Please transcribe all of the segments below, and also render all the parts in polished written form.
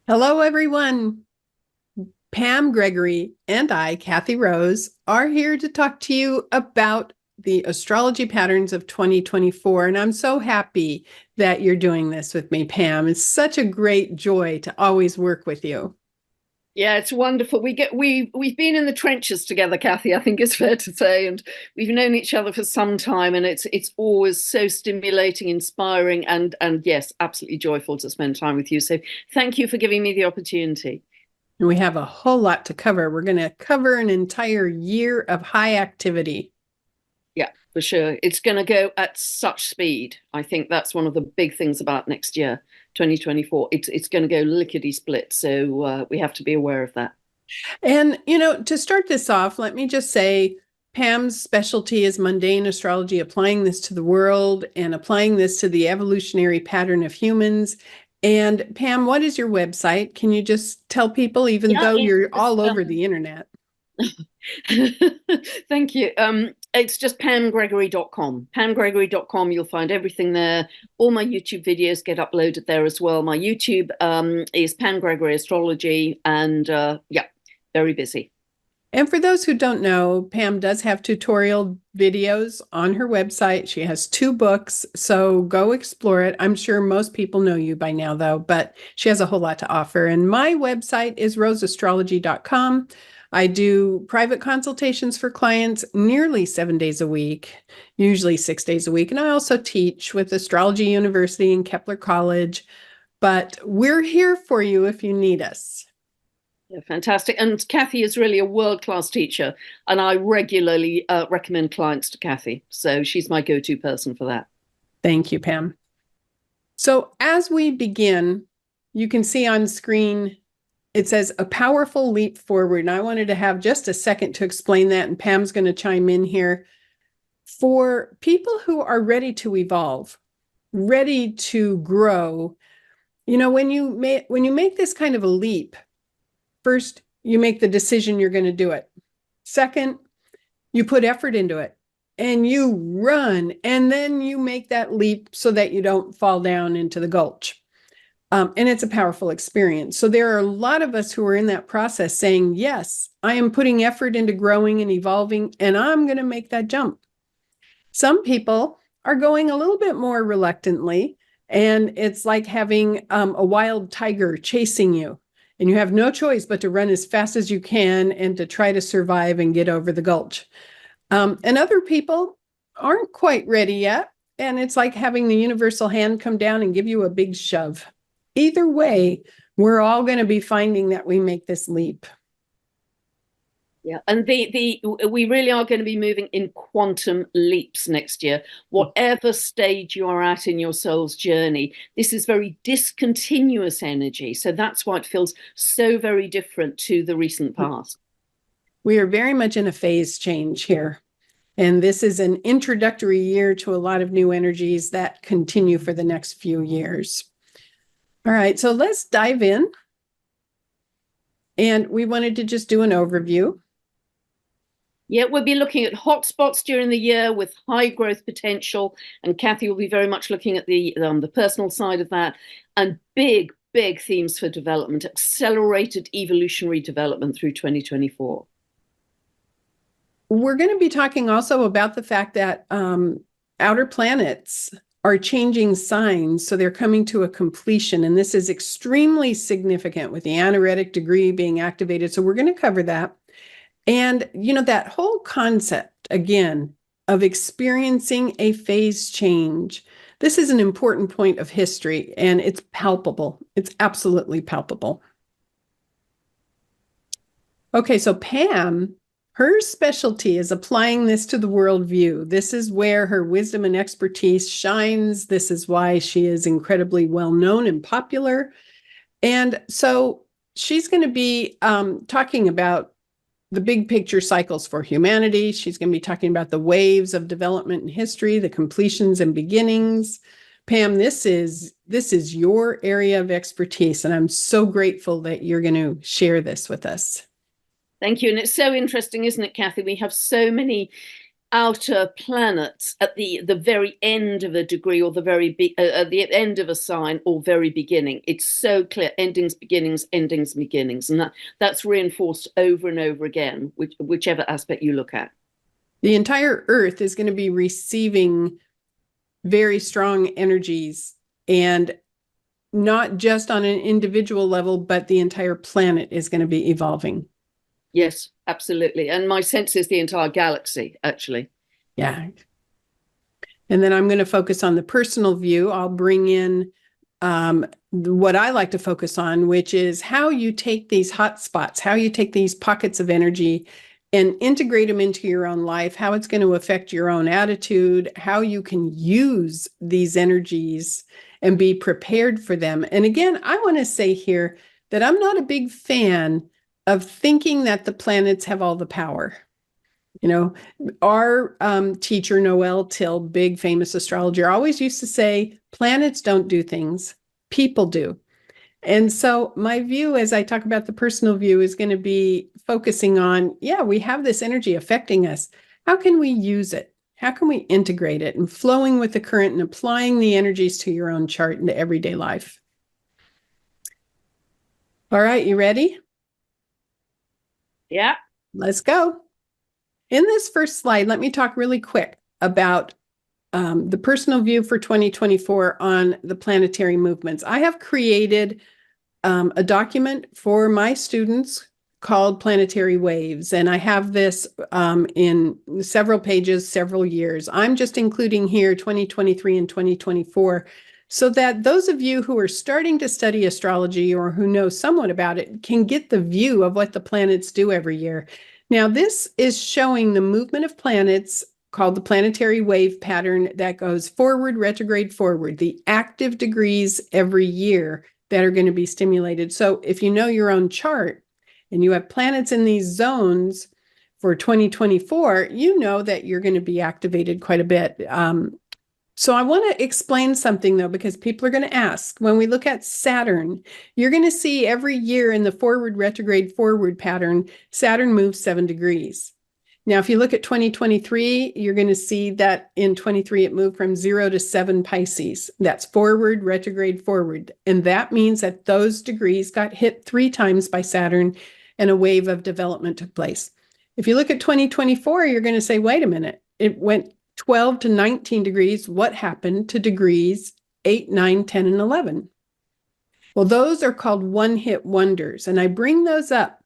Hello, everyone. Pam Gregory and I, Kathy Rose, are here to talk to you about the astrology patterns of 2024. And I'm so happy that you're doing this with me, Pam. It's such a great joy to always work with you. Yeah, it's wonderful. We've been in the trenches together, Kathy, I think it's fair to say, and we've known each other for some time, and it's always so stimulating, inspiring, and yes, absolutely joyful to spend time with you. So thank you for giving me the opportunity. And we have a whole lot to cover. We're going to cover an entire year of high activity. Yeah, for sure. It's going to go at such speed. I think that's one of the big things about next year, 2024. It's going to go lickety split, so we have to be aware of that. And, to start this off, let me just say Pam's specialty is mundane astrology, applying this to the world and applying this to the evolutionary pattern of humans. And Pam, what is your website? Can you just tell people, even Yeah, though you're it's all over the internet? Thank you. It's just pamgregory.com. Pamgregory.com, you'll find everything there. All my YouTube videos get uploaded there as well. My YouTube is Pam Gregory Astrology, and yeah, very busy. And for those who don't know, Pam does have tutorial videos on her website. She has two books, so go explore it. I'm sure most people know you by now, though, but she has a whole lot to offer. And my website is roseastrology.com. I do private consultations for clients nearly 7 days a week, usually 6 days a week. And I also teach with Astrology University and Kepler College. But we're here for you if you need us. Yeah, fantastic. And Kathy is really a world-class teacher, and I regularly recommend clients to Kathy. So she's my go-to person for that. Thank you, Pam. So as we begin, you can see on screen, it says a powerful leap forward. And I wanted to have just a second to explain that. And Pam's going to chime in here. For people who are ready to evolve, ready to grow, when you make this kind of a leap, first, you make the decision you're going to do it. Second, you put effort into it and you run, and then you make that leap so that you don't fall down into the gulch. And it's a powerful experience. So there are a lot of us who are in that process saying, yes, I am putting effort into growing and evolving, and I'm going to make that jump. Some people are going a little bit more reluctantly, and it's like having a wild tiger chasing you, and you have no choice but to run as fast as you can and to try to survive and get over the gulch. And other people aren't quite ready yet. And it's like having the universal hand come down and give you a big shove. Either way, we're all going to be finding that we make this leap. Yeah, and the we really are going to be moving in quantum leaps next year. Whatever stage you are at in your soul's journey, this is very discontinuous energy. So that's why it feels so very different to the recent past. We are very much in a phase change here. And this is an introductory year to a lot of new energies that continue for the next few years. All right, so let's dive in. And we wanted to just do an overview. Yeah, we'll be looking at hotspots during the year with high growth potential, and Kathy will be very much looking at the personal side of that, and big themes for development, accelerated evolutionary development through 2024. We're going to be talking also about the fact that outer planets are changing signs, so they're coming to a completion, and this is extremely significant with the anaretic degree being activated. So we're going to cover that. And, that whole concept, again, of experiencing a phase change. This is an important point of history, and it's palpable. It's absolutely palpable. Okay, so Pam, her specialty is applying this to the worldview. This is where her wisdom and expertise shines. This is why she is incredibly well known and popular. And so she's going to be talking about the big picture cycles for humanity. She's going to be talking about the waves of development in history, the completions and beginnings. Pam, this is your area of expertise, and I'm so grateful that you're going to share this with us. Thank you. And it's so interesting, isn't it, Kathy? We have so many outer planets at the very end of a degree, or the at the end of a sign, or very beginning. It's so clear: endings, beginnings, endings, beginnings, and that's reinforced over and over again, whichever aspect you look at. The entire Earth is going to be receiving very strong energies, and not just on an individual level, but the entire planet is going to be evolving. Yes, absolutely. And my sense is the entire galaxy, actually. Yeah. And then I'm going to focus on the personal view. I'll bring in what I like to focus on, which is how you take these hot spots, how you take these pockets of energy and integrate them into your own life, how it's going to affect your own attitude, how you can use these energies and be prepared for them. And again, I want to say here that I'm not a big fan of thinking that the planets have all the power. You know, our teacher, Noel Till, big famous astrologer, always used to say, planets don't do things, people do. And so my view, as I talk about the personal view, is going to be focusing on, yeah, we have this energy affecting us. How can we use it? How can we integrate it and flowing with the current and applying the energies to your own chart into everyday life? All right, you ready? Yeah. Let's go. In this first slide, let me talk really quick about the personal view for 2024 on the planetary movements. I have created a document for my students called Planetary Waves, and I have this in several pages, several years. I'm just including here 2023 and 2024 so that those of you who are starting to study astrology or who know somewhat about it can get the view of what the planets do every year. Now, this is showing the movement of planets called the planetary wave pattern that goes forward, retrograde, forward, the active degrees every year that are going to be stimulated. So if you know your own chart and you have planets in these zones for 2024, you know that you're going to be activated quite a bit. So I want to explain something, though, because people are going to ask. When we look at Saturn, you're going to see every year in the forward, retrograde, forward pattern, Saturn moves 7 degrees. Now, if you look at 2023, you're going to see that in 23, it moved from 0 to 7 Pisces. That's forward, retrograde, forward. And that means that those degrees got hit 3 times by Saturn and a wave of development took place. If you look at 2024, you're going to say, wait a minute, it went 12 to 19 degrees. What happened to degrees 8, 9, 10, and 11? Well, those are called one-hit wonders. And I bring those up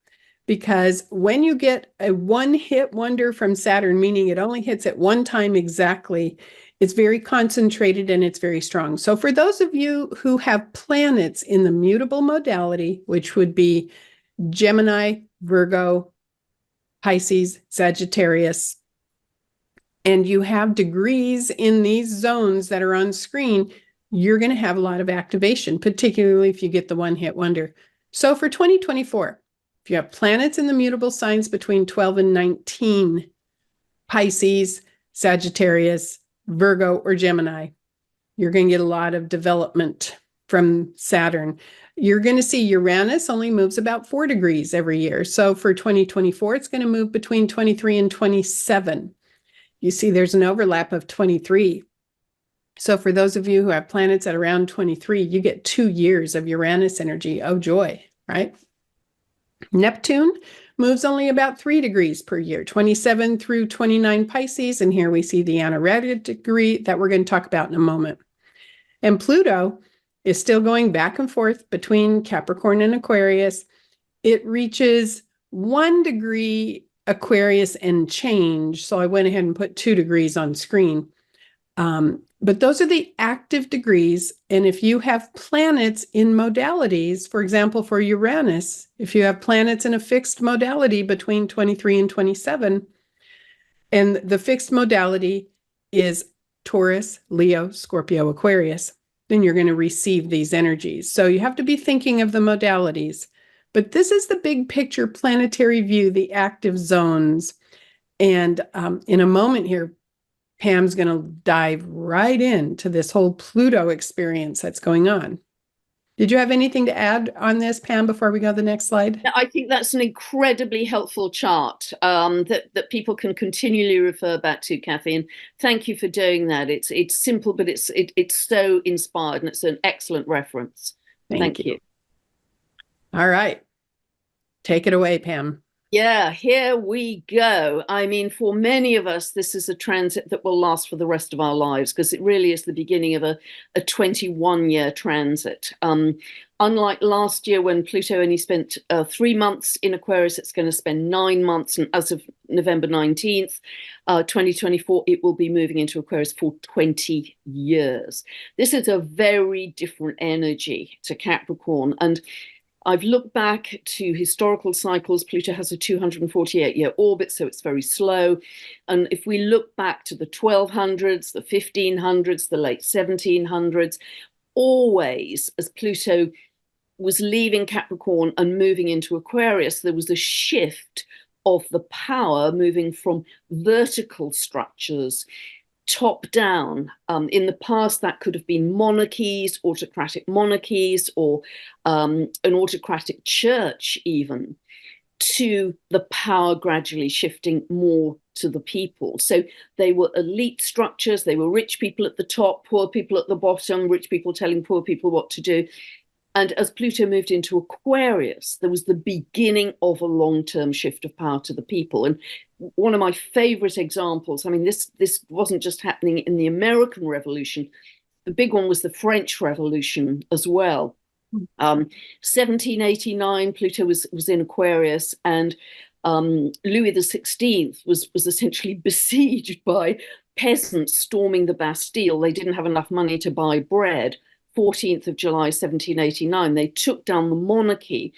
because when you get a one-hit wonder from Saturn, meaning it only hits at one time exactly, it's very concentrated and it's very strong. So for those of you who have planets in the mutable modality, which would be Gemini, Virgo, Pisces, Sagittarius, and you have degrees in these zones that are on screen, you're going to have a lot of activation, particularly if you get the one-hit wonder. So for 2024, if you have planets in the mutable signs between 12 and 19, Pisces, Sagittarius, Virgo, or Gemini, you're going to get a lot of development from Saturn. You're going to see Uranus only moves about 4 degrees every year. So for 2024, it's going to move between 23 and 27. You see there's an overlap of 23. So for those of you who have planets at around 23, you get 2 years of Uranus energy. Oh, joy, right? Neptune moves only about 3 degrees per year, 27 through 29 Pisces. And here we see the anaretic degree that we're going to talk about in a moment. And Pluto is still going back and forth between Capricorn and Aquarius. It reaches 1 degree Aquarius and change. So I went ahead and put 2 degrees on screen. But those are the active degrees. And if you have planets in modalities, for example, for Uranus, if you have planets in a fixed modality between 23 and 27, and the fixed modality is Taurus, Leo, Scorpio, Aquarius, then you're going to receive these energies. So you have to be thinking of the modalities. But this is the big picture planetary view, the active zones. And in a moment here, Pam's going to dive right into this whole Pluto experience that's going on. Did you have anything to add on this, Pam, before we go to the next slide? I think that's an incredibly helpful chart that people can continually refer back to, Kathy. And thank you for doing that. It's simple, but it's so inspired, and it's an excellent reference. Thank you. All right. Take it away, Pam. Yeah, here we go. I mean, for many of us, this is a transit that will last for the rest of our lives, because it really is the beginning of a 21-year transit. Unlike last year, when Pluto only spent 3 months in Aquarius, it's going to spend 9 months. And as of November 19th, 2024, it will be moving into Aquarius for 20 years. This is a very different energy to Capricorn. And I've looked back to historical cycles. Pluto has a 248-year orbit, so it's very slow. And if we look back to the 1200s, the 1500s, the late 1700s, always as Pluto was leaving Capricorn and moving into Aquarius, there was a shift of the power moving from vertical structures top down. In the past, that could have been monarchies, autocratic monarchies, or an autocratic church even, to the power gradually shifting more to the people. So they were elite structures. They were rich people at the top, poor people at the bottom, rich people telling poor people what to do. And as Pluto moved into Aquarius, there was the beginning of a long-term shift of power to the people. And one of my favorite examples, I mean, this wasn't just happening in the American Revolution. The big one was the French Revolution as well. 1789, Pluto was in Aquarius, and Louis XVI was essentially besieged by peasants storming the Bastille. They didn't have enough money to buy bread. 14th of July, 1789, they took down the monarchy,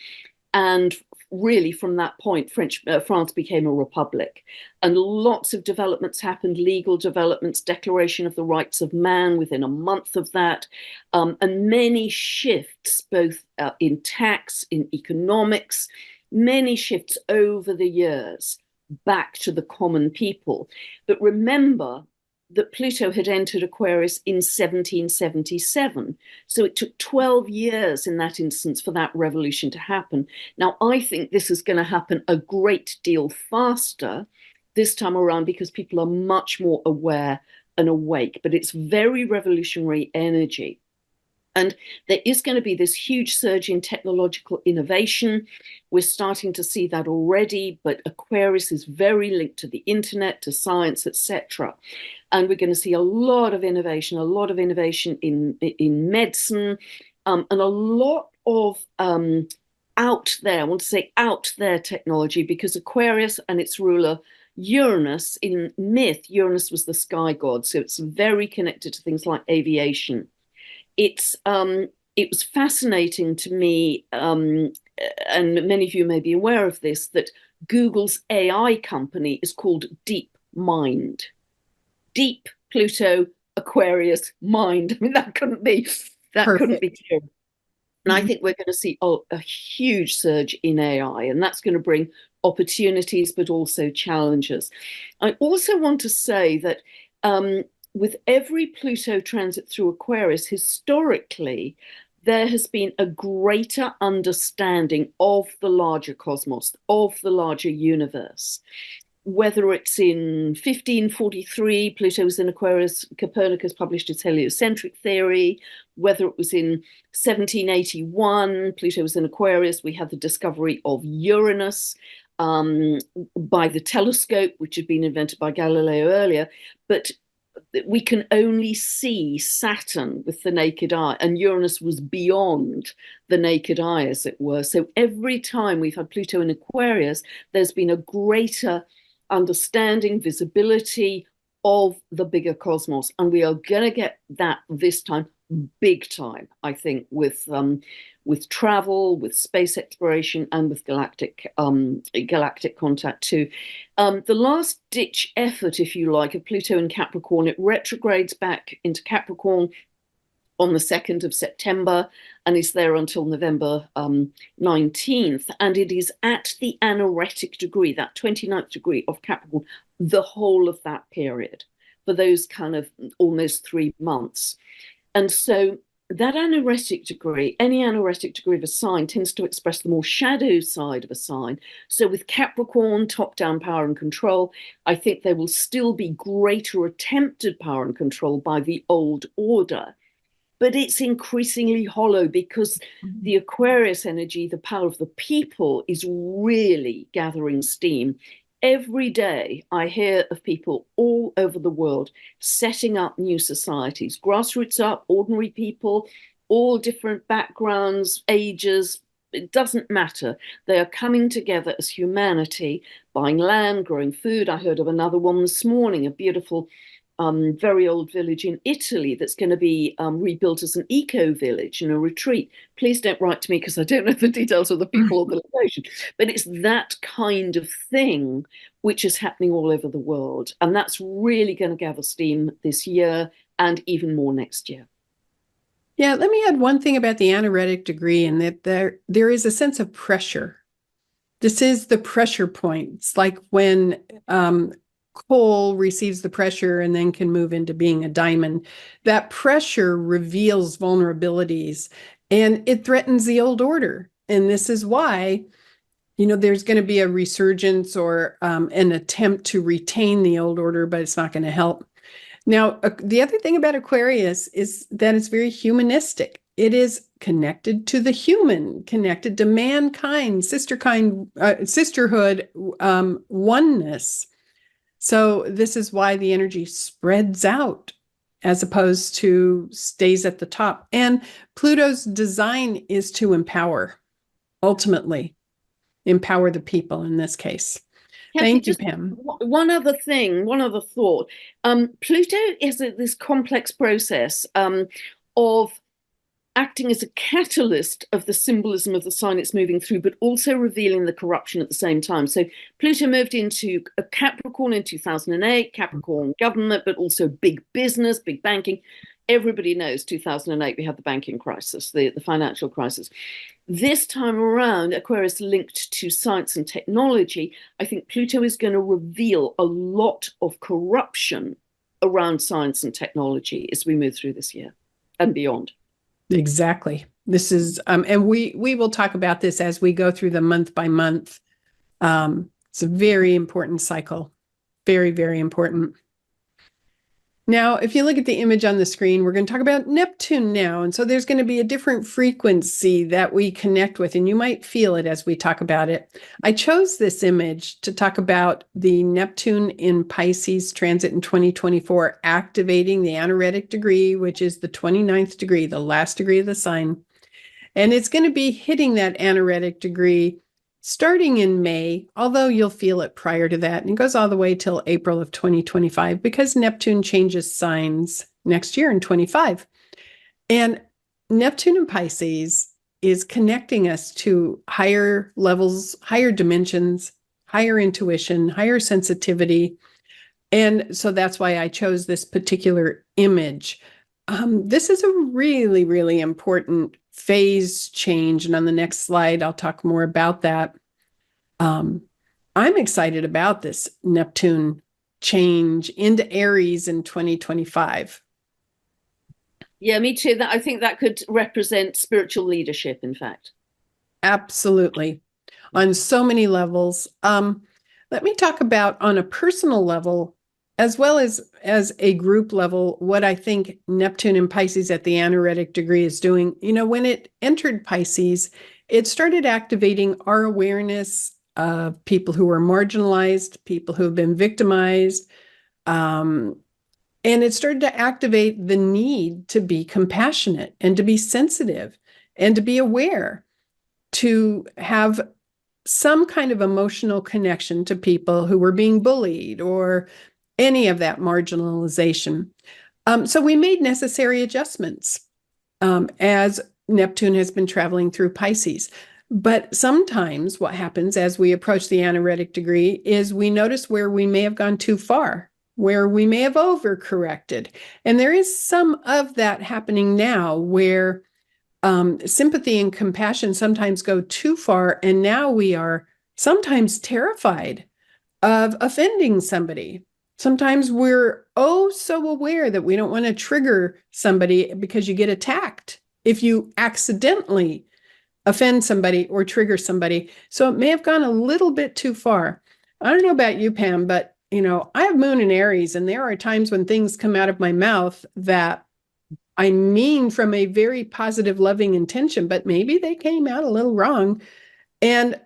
and really from that point, France became a republic. And lots of developments happened, legal developments, Declaration of the Rights of Man within a month of that, and many shifts, both in tax, in economics, many shifts over the years back to the common people. But remember that Pluto had entered Aquarius in 1777. So it took 12 years in that instance for that revolution to happen. Now, I think this is going to happen a great deal faster this time around, because people are much more aware and awake, but it's very revolutionary energy. And there is going to be this huge surge in technological innovation. We're starting to see that already, but Aquarius is very linked to the internet, to science, etc. And we're going to see a lot of innovation in medicine, and a lot of out there, I want to say out there technology, because Aquarius and its ruler Uranus, in myth, Uranus was the sky god. So it's very connected to things like aviation. It was fascinating to me, and many of you may be aware of this, that Google's AI company is called DeepMind. Deep, Pluto, Aquarius, mind. I mean, that couldn't be clearer. And I think we're going to see a huge surge in AI, and that's going to bring opportunities, but also challenges. I also want to say that with every Pluto transit through Aquarius, historically, there has been a greater understanding of the larger cosmos, of the larger universe. Whether it's in 1543, Pluto was in Aquarius, Copernicus published his heliocentric theory. Whether it was in 1781, Pluto was in Aquarius, we had the discovery of Uranus by the telescope, which had been invented by Galileo earlier. But we can only see Saturn with the naked eye, and Uranus was beyond the naked eye, as it were. So every time we've had Pluto in Aquarius, there's been a greater understanding, visibility of the bigger cosmos. And we are going to get that this time, big time, I think, with travel, with space exploration, and with galactic contact too. The last ditch effort, if you like, of Pluto in Capricorn, it retrogrades back into Capricorn on the 2nd of September and is there until November 19th. And it is at the anaretic degree, that 29th degree of Capricorn, the whole of that period, for those kind of almost 3 months. And so that anaretic degree, any anaretic degree of a sign tends to express the more shadow side of a sign. So with Capricorn, top-down power and control, I think there will still be greater attempted power and control by the old order. But it's increasingly hollow because the Aquarius energy, the power of the people, is really gathering steam. Every day I hear of people all over the world setting up new societies, grassroots up, ordinary people, all different backgrounds, ages. It doesn't matter. They are coming together as humanity, buying land, growing food. I heard of another one this morning, a beautiful very old village in Italy that's going to be rebuilt as an eco village and a retreat. Please don't write to me because I don't know the details of the people or the location. But it's that kind of thing which is happening all over the world. And that's really going to gather steam this year and even more next year. Yeah, let me add one thing about the anaretic degree, and that there is a sense of pressure. This is the pressure point. It's like when coal receives the pressure and then can move into being a diamond. That pressure reveals vulnerabilities and it threatens the old order. And this is why, there's going to be a resurgence or an attempt to retain the old order, but it's not going to help. Now, the other thing about Aquarius is that it's very humanistic. It is connected to the human, connected to mankind, sisterhood, oneness. So this is why the energy spreads out as opposed to stays at the top. And Pluto's design is to ultimately empower the people in this case. Kathy, Thank you, just Pam. one other thing, one other thought. Pluto is this complex process of acting as a catalyst of the symbolism of the sign it's moving through, but also revealing the corruption at the same time. So Pluto moved into a Capricorn in 2008, Capricorn government, but also big business, big banking. Everybody knows 2008, we had the banking crisis, the financial crisis. This time around, Aquarius linked to science and technology. I think Pluto is going to reveal a lot of corruption around science and technology as we move through this year and beyond. Exactly. This is, and we will talk about this as we go through the month by month. It's a very important cycle. Very, very important. Now, if you look at the image on the screen, we're going to talk about Neptune now. And so there's going to be a different frequency that we connect with, and you might feel it as we talk about it. I chose this image to talk about the Neptune in Pisces transit in 2024, activating the anaretic degree, which is the 29th degree, the last degree of the sign. And it's going to be hitting that anaretic degree starting in May, although you'll feel it prior to that, and it goes all the way till April of 2025 because Neptune changes signs next year in 25. And Neptune in Pisces is connecting us to higher levels, higher dimensions, higher intuition, higher sensitivity. And so that's why I chose this particular image. This is a really, really important phase change. And on the next slide, I'll talk more about that. I'm excited about this Neptune change into Aries in 2025. Yeah, me too. I think that could represent spiritual leadership, in fact. Absolutely. On so many levels. Let me talk about on a personal level, as well as a group level, what I think Neptune in Pisces at the anaretic degree is doing. When it entered Pisces, it started activating our awareness of people who are marginalized, people who have been victimized. And it started to activate the need to be compassionate and to be sensitive and to be aware, to have some kind of emotional connection to people who were being bullied or any of that marginalization. So we made necessary adjustments as Neptune has been traveling through Pisces. But sometimes what happens as we approach the anaretic degree is we notice where we may have gone too far, where we may have overcorrected. And there is some of that happening now where sympathy and compassion sometimes go too far. And now we are sometimes terrified of offending somebody. Sometimes we're oh so aware that we don't want to trigger somebody because you get attacked if you accidentally offend somebody or trigger somebody. So it may have gone a little bit too far. I don't know about you, Pam, but I have Moon in Aries, and there are times when things come out of my mouth that I mean from a very positive, loving intention, but maybe they came out a little wrong. And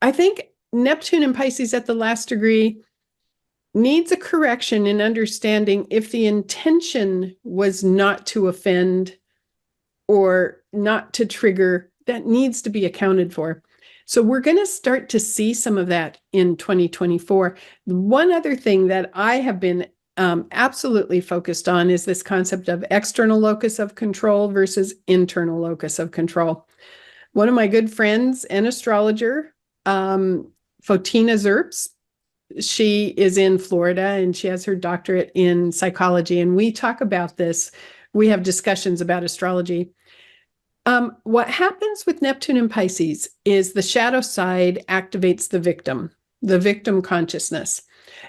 I think Neptune and Pisces at the last degree needs a correction in understanding if the intention was not to offend or not to trigger, that needs to be accounted for. So we're going to start to see some of that in 2024. One other thing that I have been absolutely focused on is this concept of external locus of control versus internal locus of control. One of my good friends, an astrologer, Fotina Zerps, she is in Florida and she has her doctorate in psychology. And we talk about this. We have discussions about astrology. What happens with Neptune and Pisces is the shadow side activates the victim consciousness.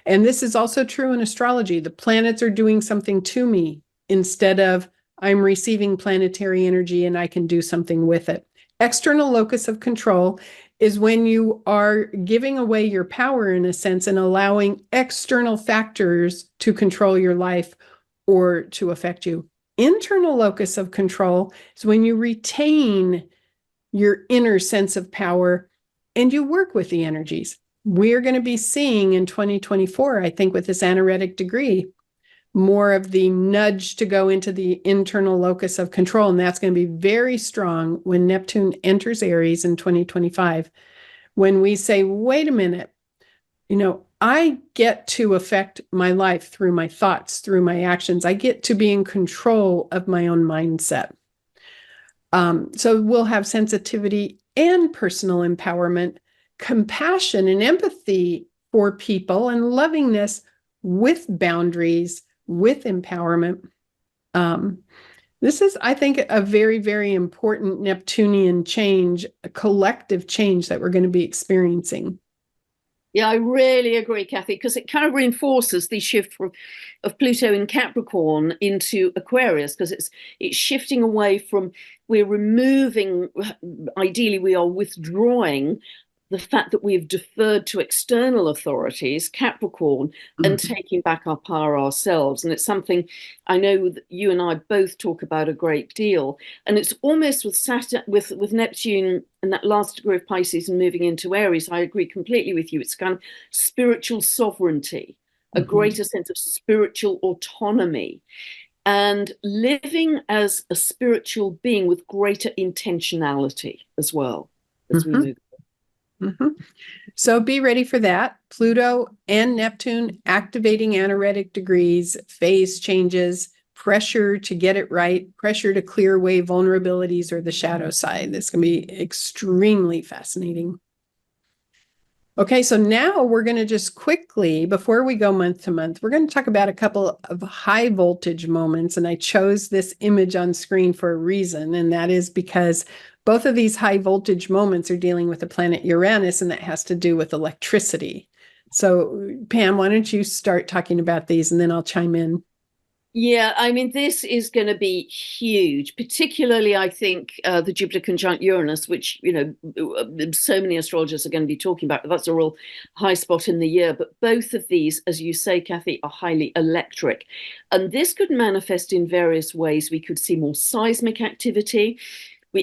And this is also true in astrology. The planets are doing something to me instead of I'm receiving planetary energy and I can do something with it. External locus of control is when you are giving away your power in a sense and allowing external factors to control your life or to affect you. Internal locus of control is when you retain your inner sense of power and you work with the energies. We're going to be seeing in 2024, I think, with this anaretic degree, more of the nudge to go into the internal locus of control. And that's going to be very strong when Neptune enters Aries in 2025. When we say, wait a minute, I get to affect my life through my thoughts, through my actions. I get to be in control of my own mindset. So we'll have sensitivity and personal empowerment, compassion and empathy for people, and lovingness with boundaries, with empowerment. This is, I think, a very, very important Neptunian change, a collective change that we're going to be experiencing. Yeah, I really agree, Kathy, because it kind of reinforces the shift of Pluto in Capricorn into Aquarius, because it's shifting away from, we're removing, ideally we are withdrawing the fact that we've deferred to external authorities, Capricorn, and taking back our power ourselves. And it's something I know that you and I both talk about a great deal. And it's almost with Saturn, with Neptune and that last degree of Pisces and moving into Aries, I agree completely with you. It's kind of spiritual sovereignty, a greater sense of spiritual autonomy, and living as a spiritual being with greater intentionality as well as we move. So be ready for that. Pluto and Neptune activating anaretic degrees, phase changes, pressure to get it right, pressure to clear away vulnerabilities or the shadow side. This can be extremely fascinating. Okay, so now we're going to just quickly, before we go month to month, we're going to talk about a couple of high voltage moments. And I chose this image on screen for a reason, and that is because both of these high voltage moments are dealing with the planet Uranus, and that has to do with electricity. So, Pam, why don't you start talking about these and then I'll chime in. Yeah, I mean, this is going to be huge, particularly, I think, the Jupiter conjunct Uranus, which, so many astrologers are going to be talking about. That's a real high spot in the year. But both of these, as you say, Kathy, are highly electric. And this could manifest in various ways. We could see more seismic activity.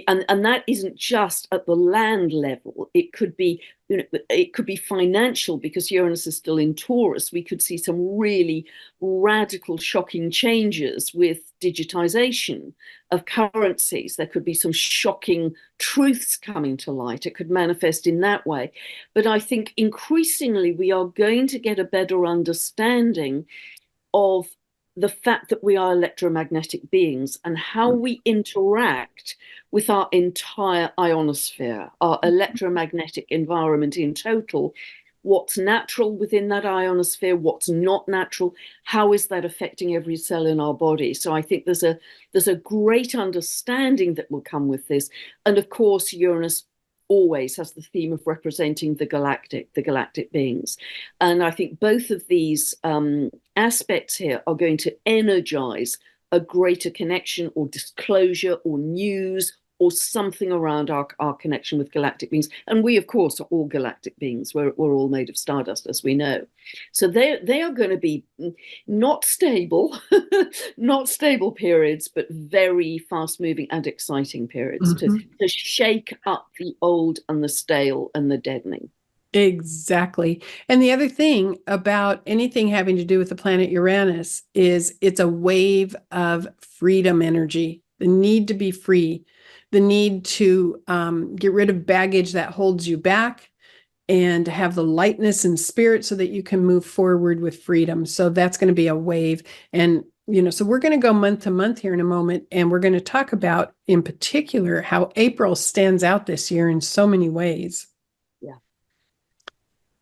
And that isn't just at the land level. It could be, it could be financial, because Uranus is still in Taurus. We could see some really radical, shocking changes with digitization of currencies. There could be some shocking truths coming to light. It could manifest in that way. But I think increasingly we are going to get a better understanding of the fact that we are electromagnetic beings and how we interact with our entire ionosphere, our electromagnetic environment in total. What's natural within that ionosphere, what's not natural, how is that affecting every cell in our body? So I think there's a great understanding that will come with this. And of course, Uranus always has the theme of representing the galactic beings. And I think both of these aspects here are going to energize a greater connection or disclosure or news or something around our connection with galactic beings. And we, of course, are all galactic beings. We're all made of stardust, as we know. So they are going to be not stable, not stable periods, but very fast-moving and exciting periods to shake up the old and the stale and the deadening. Exactly. And the other thing about anything having to do with the planet Uranus is it's a wave of freedom energy, the need to be free, the need to get rid of baggage that holds you back and have the lightness and spirit so that you can move forward with freedom. So that's going to be a wave. And, so we're going to go month to month here in a moment, and we're going to talk about in particular how April stands out this year in so many ways.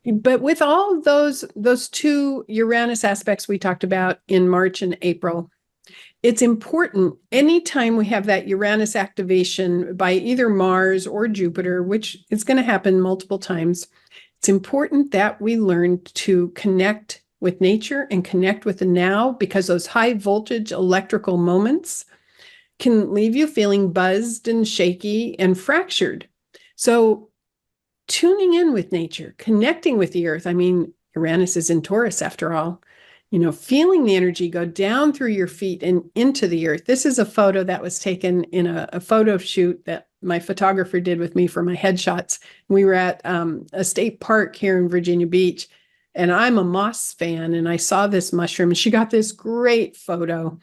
But with all those two Uranus aspects we talked about in March and April, it's important anytime we have that Uranus activation by either Mars or Jupiter, which is going to happen multiple times, it's important that we learn to connect with nature and connect with the now, because those high voltage electrical moments can leave you feeling buzzed and shaky and fractured. So tuning in with nature, connecting with the earth. I mean, Uranus is in Taurus after all, feeling the energy go down through your feet and into the earth. This is a photo that was taken in a photo shoot that my photographer did with me for my headshots. We were at a state park here in Virginia Beach, and I'm a moss fan, and I saw this mushroom, and she got this great photo.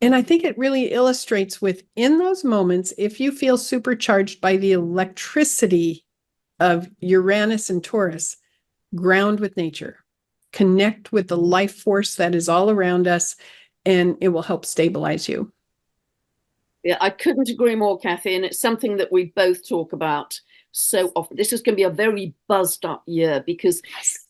And I think it really illustrates within those moments, if you feel supercharged by the electricity of Uranus and Taurus, ground with nature, connect with the life force that is all around us, and it will help stabilize you. Yeah, I couldn't agree more, Kathy. And it's something that we both talk about so often. This is going to be a very buzzed up year because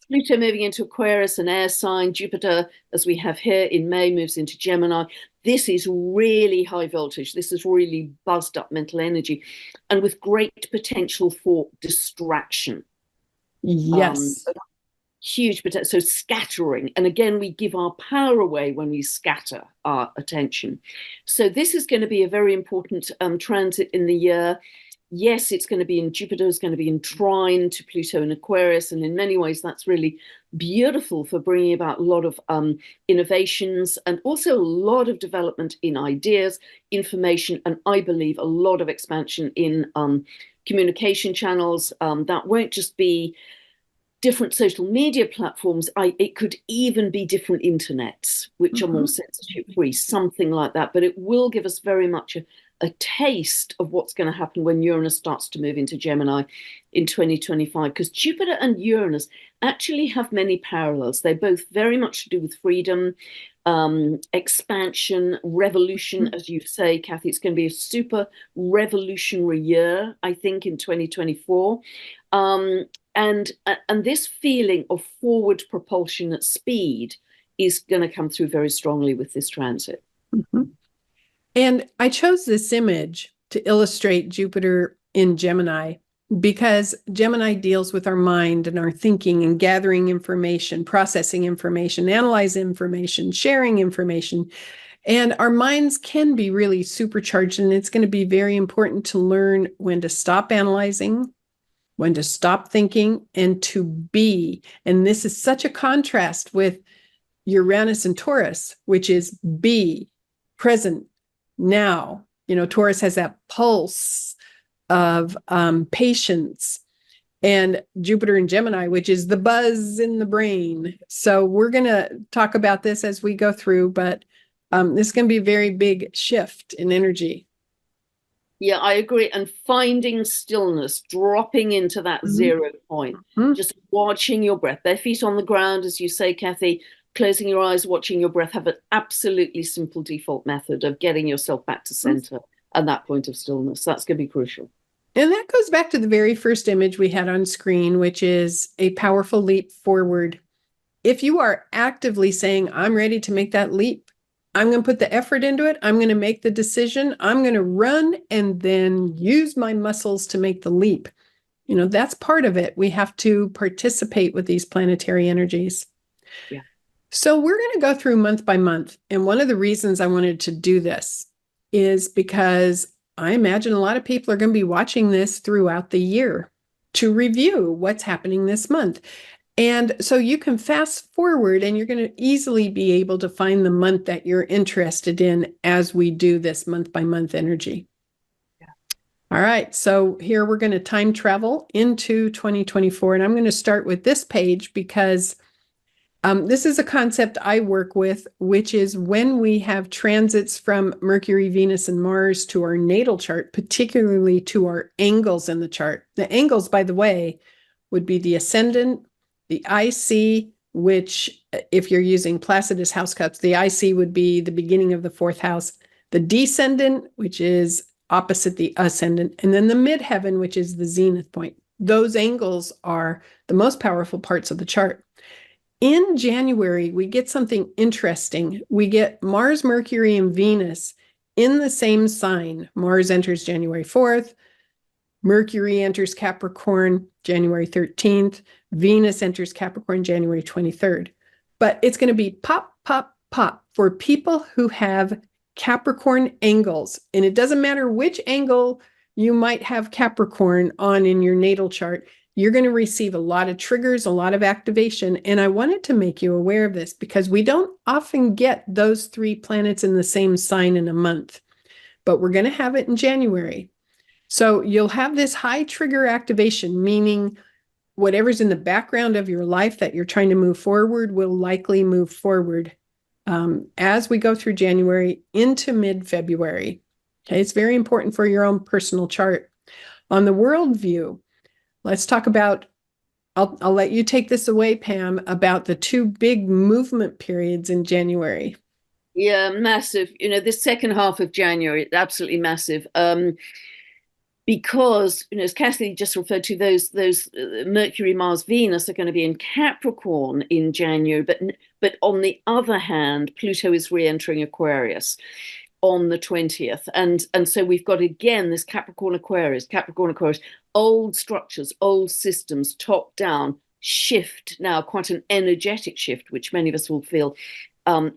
Pluto moving into Aquarius, an air sign, Jupiter, as we have here in May, moves into Gemini. This is really high voltage. This is really buzzed up mental energy and with great potential for distraction. Yes. Huge potential. So scattering. And again, we give our power away when we scatter our attention. So this is going to be a very important transit in the year. Yes, it's going to be in Jupiter, is going to be in trine to Pluto and Aquarius. And in many ways, that's really beautiful for bringing about a lot of innovations and also a lot of development in ideas, information, and I believe a lot of expansion in communication channels. That won't just be different social media platforms. It could even be different internets, which are more censorship free, something like that. But it will give us very much a taste of what's going to happen when Uranus starts to move into Gemini in 2025, because Jupiter and Uranus actually have many parallels. They're both very much to do with freedom, expansion, revolution, as you say, Kathy. It's going to be a super revolutionary year, I think, in 2024. And this feeling of forward propulsion at speed is going to come through very strongly with this transit. And I chose this image to illustrate Jupiter in Gemini because Gemini deals with our mind and our thinking and gathering information, processing information, analyzing information, sharing information. And our minds can be really supercharged, and it's going to be very important to learn when to stop analyzing, when to stop thinking, and to be. And this is such a contrast with Uranus and Taurus, which is be, present, now. Taurus has that pulse of patience, and Jupiter in Gemini, which is the buzz in the brain. So we're going to talk about this as we go through, but this is going to be a very big shift in energy. Yeah, I agree. And finding stillness, dropping into that 0 point, just watching your breath, bare feet on the ground, as you say, Kathy, closing your eyes, watching your breath, have an absolutely simple default method of getting yourself back to center at that point of stillness. That's going to be crucial. And that goes back to the very first image we had on screen, which is a powerful leap forward. If you are actively saying, I'm ready to make that leap, I'm going to put the effort into it. I'm going to make the decision. I'm going to run and then use my muscles to make the leap. You know, that's part of it. We have to participate with these planetary energies. Yeah. So we're going to go through month by month. And one of the reasons I wanted to do this is because I imagine a lot of people are going to be watching this throughout the year to review what's happening this month. And so you can fast forward and you're going to easily be able to find the month that you're interested in as we do this month by month energy. Yeah. All right. So here we're going to time travel into 2024. And I'm going to start with this page because this is a concept I work with, which is when we have transits from Mercury, Venus, and Mars to our natal chart, particularly to our angles in the chart. The angles, by the way, would be the ascendant, the IC, which if you're using Placidus house cups, the IC would be the beginning of the fourth house, the descendant, which is opposite the ascendant, and then the midheaven, which is the zenith point. Those angles are the most powerful parts of the chart. In January, we get something interesting. We get Mars, Mercury, and Venus in the same sign. Mars enters January 4th. Mercury enters Capricorn January 13th. Venus enters Capricorn January 23rd. But it's going to be pop, pop, pop for people who have Capricorn angles. And it doesn't matter which angle you might have Capricorn on in your natal chart. You're going to receive a lot of triggers, a lot of activation. And I wanted to make you aware of this because we don't often get those three planets in the same sign in a month, but we're going to have it in January. So you'll have this high trigger activation, meaning whatever's in the background of your life that you're trying to move forward will likely move forward as we go through January into mid-February. Okay, it's very important for your own personal chart. On the world view, let's talk about, I'll let you take this away, Pam, about the two big movement periods in January. Yeah, massive. You know, this second half of January, absolutely massive. Because, you know, as Kathy just referred to, those Mercury, Mars, Venus are going to be in Capricorn in January, but on the other hand, Pluto is re-entering Aquarius on the 20th, and so we've got again this Capricorn Aquarius, old structures, old systems, top down shift now, quite an energetic shift, which many of us will feel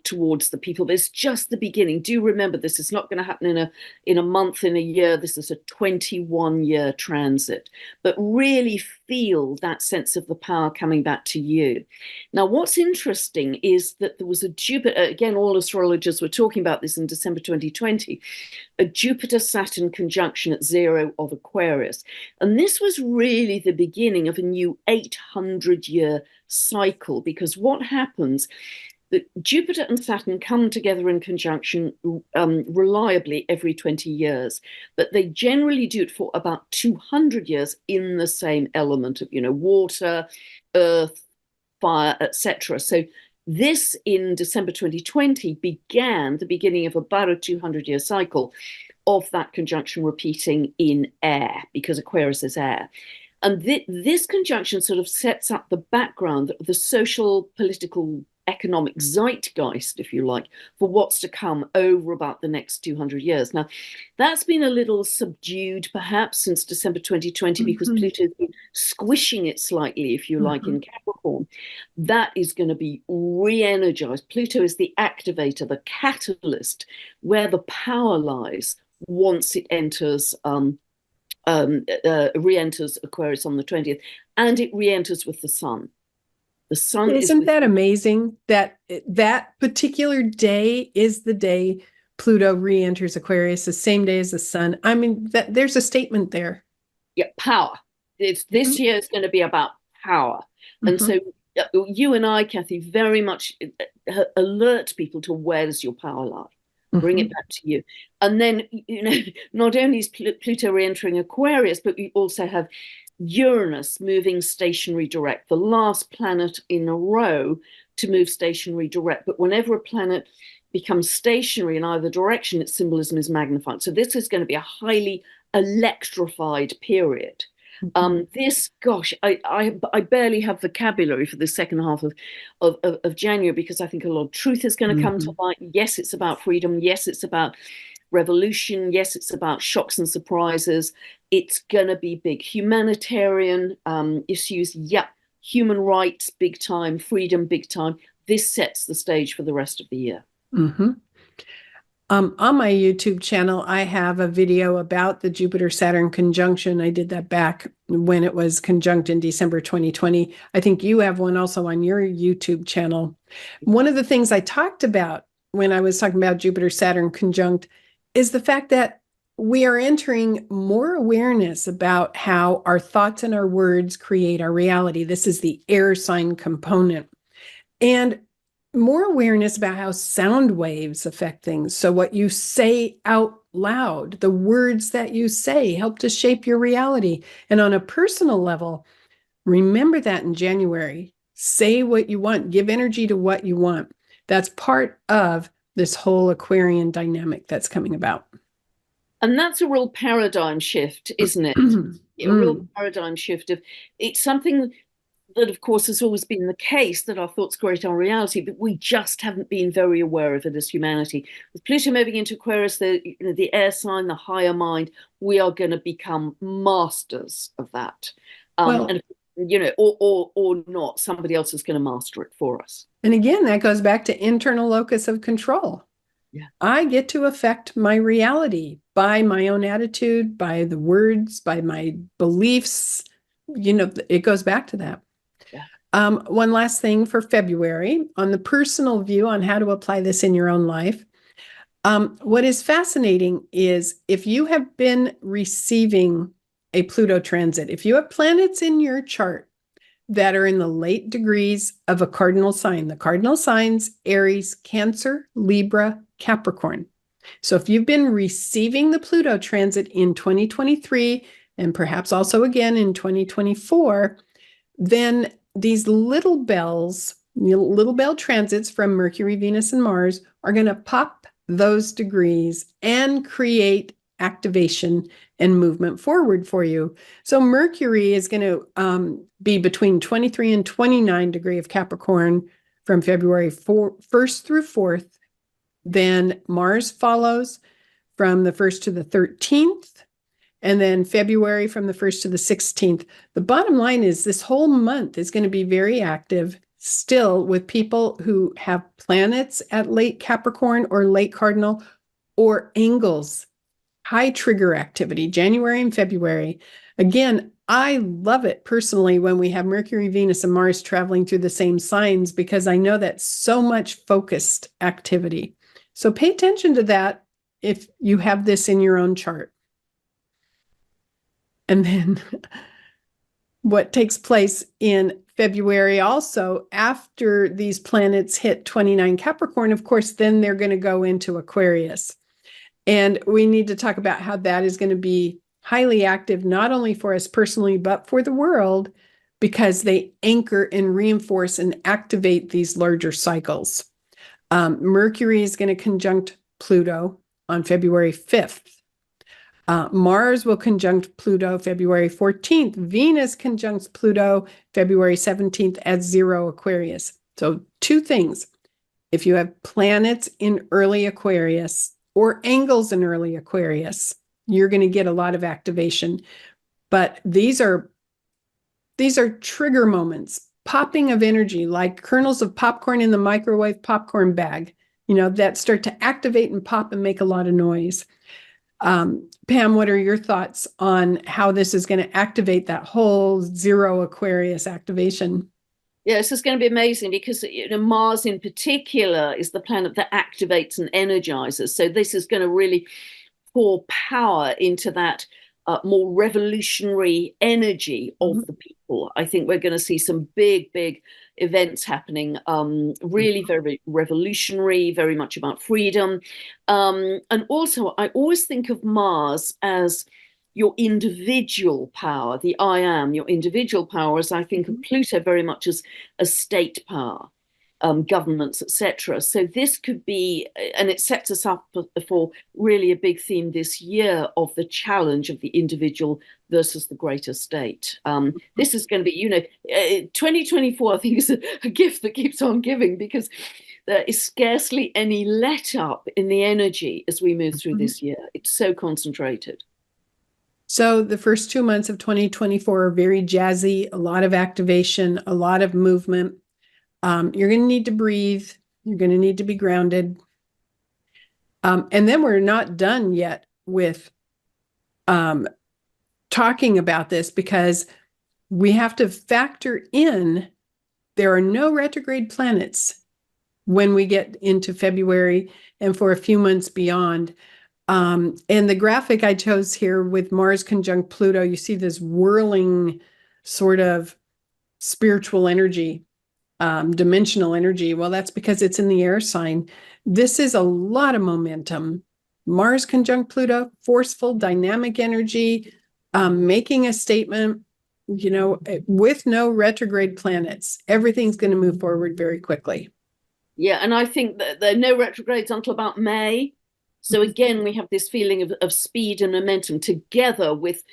towards the people. But it's just the beginning. Do remember, this is not going to happen in a month, in a year. This is a 21-year transit, but really feel that sense of the power coming back to you. Now, what's interesting is that there was a Jupiter, again, all astrologers were talking about this in December 2020, a Jupiter-Saturn conjunction at 0 of Aquarius. And this was really the beginning of a new 800-year cycle, because what happens, that Jupiter and Saturn come together in conjunction reliably every 20 years, but they generally do it for about 200 years in the same element of, you know, water, earth, fire, etc. So this in December 2020 began the beginning of about a 200-year cycle of that conjunction repeating in air, because Aquarius is air. And this conjunction sort of sets up the background, the social, political, economic zeitgeist, if you like, for what's to come over about the next 200 years. Now, that's been a little subdued, perhaps, since December 2020, because Pluto's been squishing it slightly, if you like, in Capricorn. That is going to be re-energized. Pluto is the activator, the catalyst, where the power lies once it enters re-enters Aquarius on the 20th, and it re-enters with the sun. The sun Isn't that amazing that that particular day is the day Pluto re-enters Aquarius, the same day as the sun? I mean, there's a statement there. Yeah, power. This year is going to be about power. And so you and I, Kathy, very much alert people to where does your power lie. Bring it back to you. And then, you know, not only is Pluto re-entering Aquarius, but we also have Uranus moving stationary direct, the last planet in a row to move stationary direct. But whenever a planet becomes stationary in either direction, its symbolism is magnified. So this is going to be a highly electrified period. This, gosh, I barely have vocabulary for the second half of January, because I think a lot of truth is going to come to light. Yes, it's about freedom. Yes, it's about revolution. Yes, it's about shocks and surprises. It's going to be big. Humanitarian issues, yeah. Human rights, big time. Freedom, big time. This sets the stage for the rest of the year. Mm-hmm. On my YouTube channel, I have a video about the Jupiter-Saturn conjunction. I did that back when it was conjunct in December 2020. I think you have one also on your YouTube channel. One of the things I talked about when I was talking about Jupiter-Saturn conjunct is the fact that we are entering more awareness about how our thoughts and our words create our reality. This is the air sign component. And more awareness about how sound waves affect things. So what you say out loud, the words that you say help to shape your reality. And on a personal level, remember that in January. Say what you want, give energy to what you want. That's part of this whole Aquarian dynamic that's coming about. And that's a real paradigm shift, isn't it? A real paradigm shift of, it's something that, of course, has always been the case, that our thoughts create our reality, but we just haven't been very aware of it as humanity. With Pluto moving into Aquarius, the air sign, the higher mind, we are going to become masters of that. And or not, somebody else is going to master it for us. And again, that goes back to internal locus of control. Yeah. I get to affect my reality by my own attitude, by the words, by my beliefs. It goes back to that. One last thing for February on the personal view on how to apply this in your own life. What is fascinating is if you have been receiving a Pluto transit, if you have planets in your chart that are in the late degrees of a cardinal sign, the cardinal signs, Aries, Cancer, Libra, Capricorn. So if you've been receiving the Pluto transit in 2023 and perhaps also again in 2024, then these little bells, little bell transits from Mercury, Venus, and Mars are going to pop those degrees and create activation and movement forward for you. So Mercury is going to be between 23 and 29 degree of Capricorn from February 1st through 4th. Then Mars follows from the 1st to the 13th. And then February from the 1st to the 16th. The bottom line is this whole month is going to be very active still with people who have planets at late Capricorn or late Cardinal or angles, high trigger activity, January and February. Again, I love it personally when we have Mercury, Venus, and Mars traveling through the same signs, because I know that's so much focused activity. So pay attention to that if you have this in your own chart. And then what takes place in February also, after these planets hit 29 Capricorn, of course, then they're going to go into Aquarius. And we need to talk about how that is going to be highly active, not only for us personally, but for the world, because they anchor and reinforce and activate these larger cycles. Mercury is going to conjunct Pluto on February 5th. Mars will conjunct Pluto February 14th. Venus conjuncts Pluto February 17th at 0 Aquarius. So two things. If you have planets in early Aquarius or angles in early Aquarius, you're going to get a lot of activation. But these are trigger moments, popping of energy, like kernels of popcorn in the microwave popcorn bag, that start to activate and pop and make a lot of noise. Pam, what are your thoughts on how this is going to activate that whole 0 Aquarius activation? Yeah, this is going to be amazing, because Mars in particular is the planet that activates and energizes. So this is going to really pour power into that more revolutionary energy of the people. I think we're going to see some big, big events happening, really very revolutionary, very much about freedom. And also, I always think of Mars as your individual power, the I am, your individual power, as I think of Pluto very much as a state power. governments, etc. So this could be, and it sets us up for really a big theme this year of the challenge of the individual versus the greater state. This is going to be, 2024, I think, is a gift that keeps on giving, because there is scarcely any let up in the energy as we move through this year. It's so concentrated. So the first 2 months of 2024 are very jazzy, a lot of activation, a lot of movement. You're going to need to breathe. You're going to need to be grounded. And then we're not done yet with talking about this, because we have to factor in there are no retrograde planets when we get into February and for a few months beyond. And the graphic I chose here with Mars conjunct Pluto, you see this whirling sort of spiritual energy, dimensional energy. Well, that's because it's in the air sign. This is a lot of momentum. Mars conjunct Pluto, forceful, dynamic energy, making a statement, with no retrograde planets. Everything's going to move forward very quickly. Yeah, and I think that there are no retrogrades until about May. So again, we have this feeling of speed and momentum together with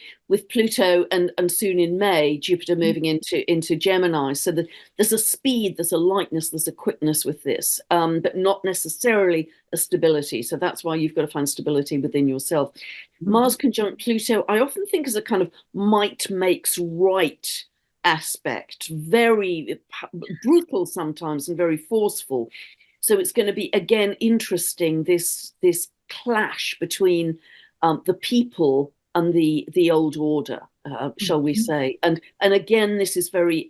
Pluto and soon in May, Jupiter moving into Gemini. So there's a speed, there's a lightness, there's a quickness with this, but not necessarily a stability. So that's why you've got to find stability within yourself. Mars conjunct Pluto, I often think as a kind of might makes right aspect, very brutal sometimes and very forceful. So it's going to be, again, interesting, this clash between the people and the old order, shall we say. And again, this is very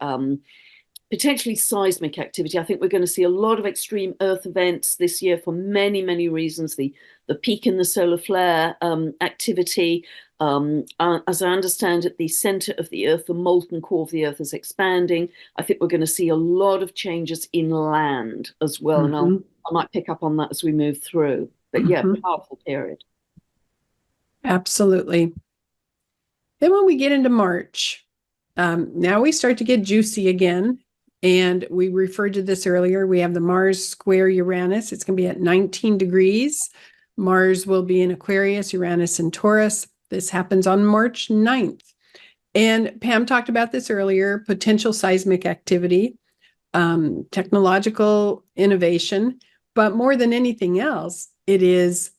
potentially seismic activity. I think we're going to see a lot of extreme Earth events this year for many, many reasons. The peak in the solar flare activity. As I understand it, the center of the Earth, the molten core of the Earth, is expanding. I think we're going to see a lot of changes inland as well. And I might pick up on that as we move through. But yeah, powerful period. Absolutely. Then when we get into March, now we start to get juicy again. And we referred to this earlier. We have the Mars square Uranus. It's going to be at 19 degrees. Mars will be in Aquarius, Uranus in Taurus. This happens on March 9th. And Pam talked about this earlier, potential seismic activity, technological innovation, but more than anything else, it is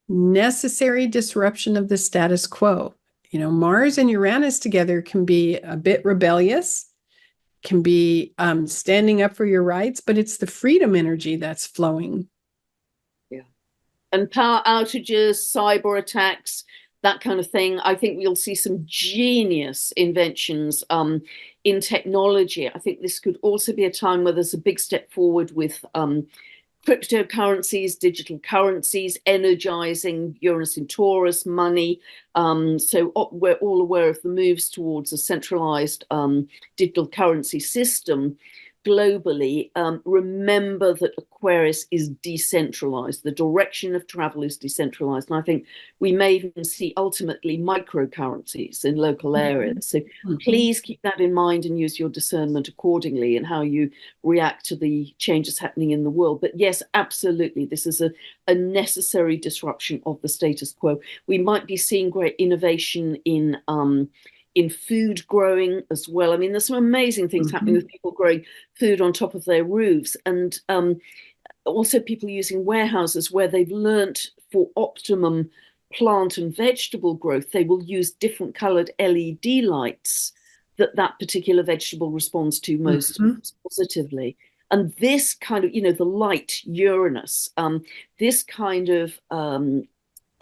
necessary disruption of the status quo. Mars and Uranus together can be a bit rebellious, can be standing up for your rights, but it's the freedom energy that's flowing. Yeah. And power outages, cyber attacks, that kind of thing. I think we'll see some genius inventions in technology. I think this could also be a time where there's a big step forward with cryptocurrencies, digital currencies, energizing Uranus in Taurus, money. So we're all aware of the moves towards a centralized digital currency system globally. Remember that Aquarius is decentralized. The direction of travel is decentralized. And I think we may even see ultimately microcurrencies in local areas. So please keep that in mind and use your discernment accordingly in how you react to the changes happening in the world. But yes, absolutely, this is a necessary disruption of the status quo. We might be seeing great innovation in food growing as well. I mean, there's some amazing things happening with people growing food on top of their roofs, and also people using warehouses where they've learnt for optimum plant and vegetable growth, they will use different colored LED lights that particular vegetable responds to most positively. And this kind of, the light Uranus, this kind of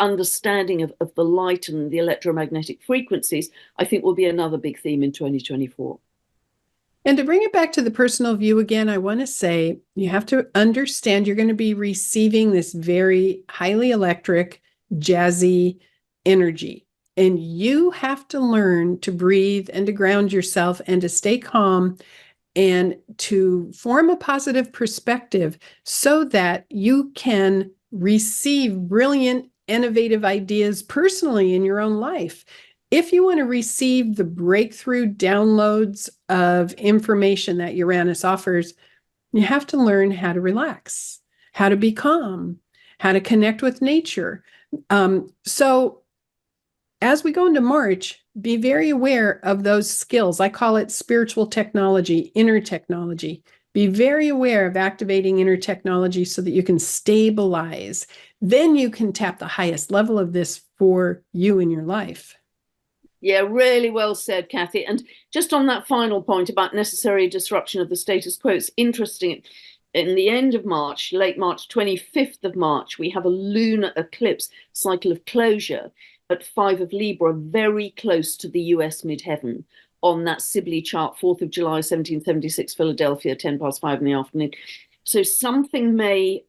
understanding of the light and the electromagnetic frequencies, I think will be another big theme in 2024. And to bring it back to the personal view again, I want to say you have to understand you're going to be receiving this very highly electric, jazzy energy. And you have to learn to breathe and to ground yourself and to stay calm and to form a positive perspective so that you can receive brilliant, innovative ideas personally in your own life. If you want to receive the breakthrough downloads of information that Uranus offers, You have to learn how to relax, how to be calm, how to connect with nature. So as we go into March, be very aware of those skills. I call it spiritual technology, inner technology. Be very aware of activating inner technology so that you can stabilize. Then you can tap the highest level of this for you in your life. Yeah, really well said, Kathy. And just on that final point about necessary disruption of the status quo, it's interesting. In the end of March, late March, 25th of March, we have a lunar eclipse cycle of closure at 5 of Libra, very close to the US midheaven on that Sibley chart, 4th of July, 1776, Philadelphia, 10 past 5 in the afternoon. So something may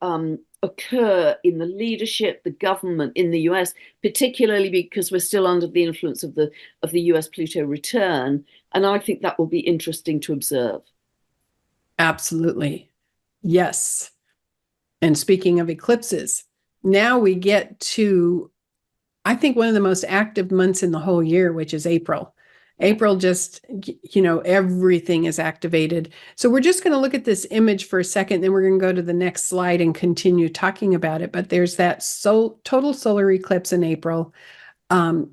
occur in the leadership, the government in the US, particularly because we're still under the influence of the US Pluto return. And I think that will be interesting to observe. Absolutely. Yes. And speaking of eclipses, now we get to, I think, one of the most active months in the whole year, which is April. April just, everything is activated. So we're just going to look at this image for a second, then we're going to go to the next slide and continue talking about it. But there's that total solar eclipse in April,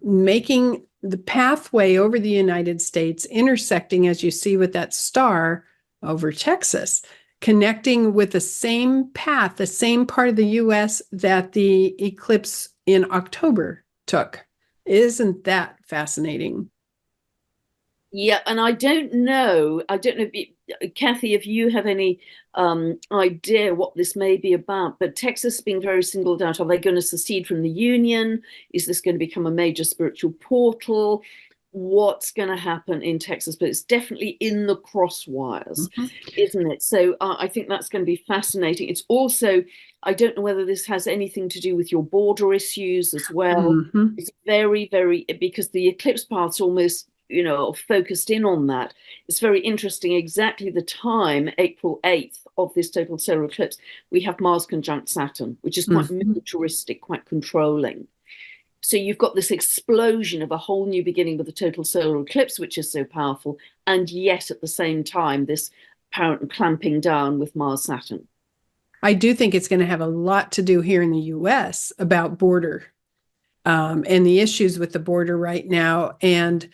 making the pathway over the United States, intersecting, as you see with that star, over Texas, connecting with the same path, the same part of the US that the eclipse in October took. Isn't that fascinating? Yeah, and I don't know. Kathy, if you have any idea what this may be about, but Texas being very singled out, are they going to secede from the Union? Is this going to become a major spiritual portal? What's going to happen in Texas? But it's definitely in the crosswires, isn't it? So I think that's going to be fascinating. It's also, I don't know whether this has anything to do with your border issues as well. It's very, very, because the eclipse path's almost focused in on that. It's very interesting. Exactly the time, April 8th, of this total solar eclipse, we have Mars conjunct Saturn, which is quite militaristic, quite controlling. So you've got this explosion of a whole new beginning with the total solar eclipse, which is so powerful, and yet at the same time, this apparent clamping down with Mars Saturn. I do think it's going to have a lot to do here in the US about border, and the issues with the border right now, and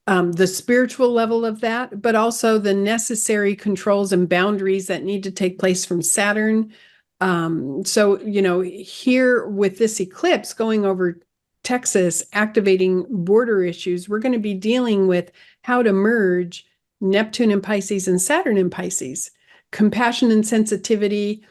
the spiritual level of that, but also the necessary controls and boundaries that need to take place from Saturn. So, here with this eclipse going over Texas, activating border issues, we're going to be dealing with how to merge Neptune in Pisces and Saturn in Pisces. Compassion and sensitivity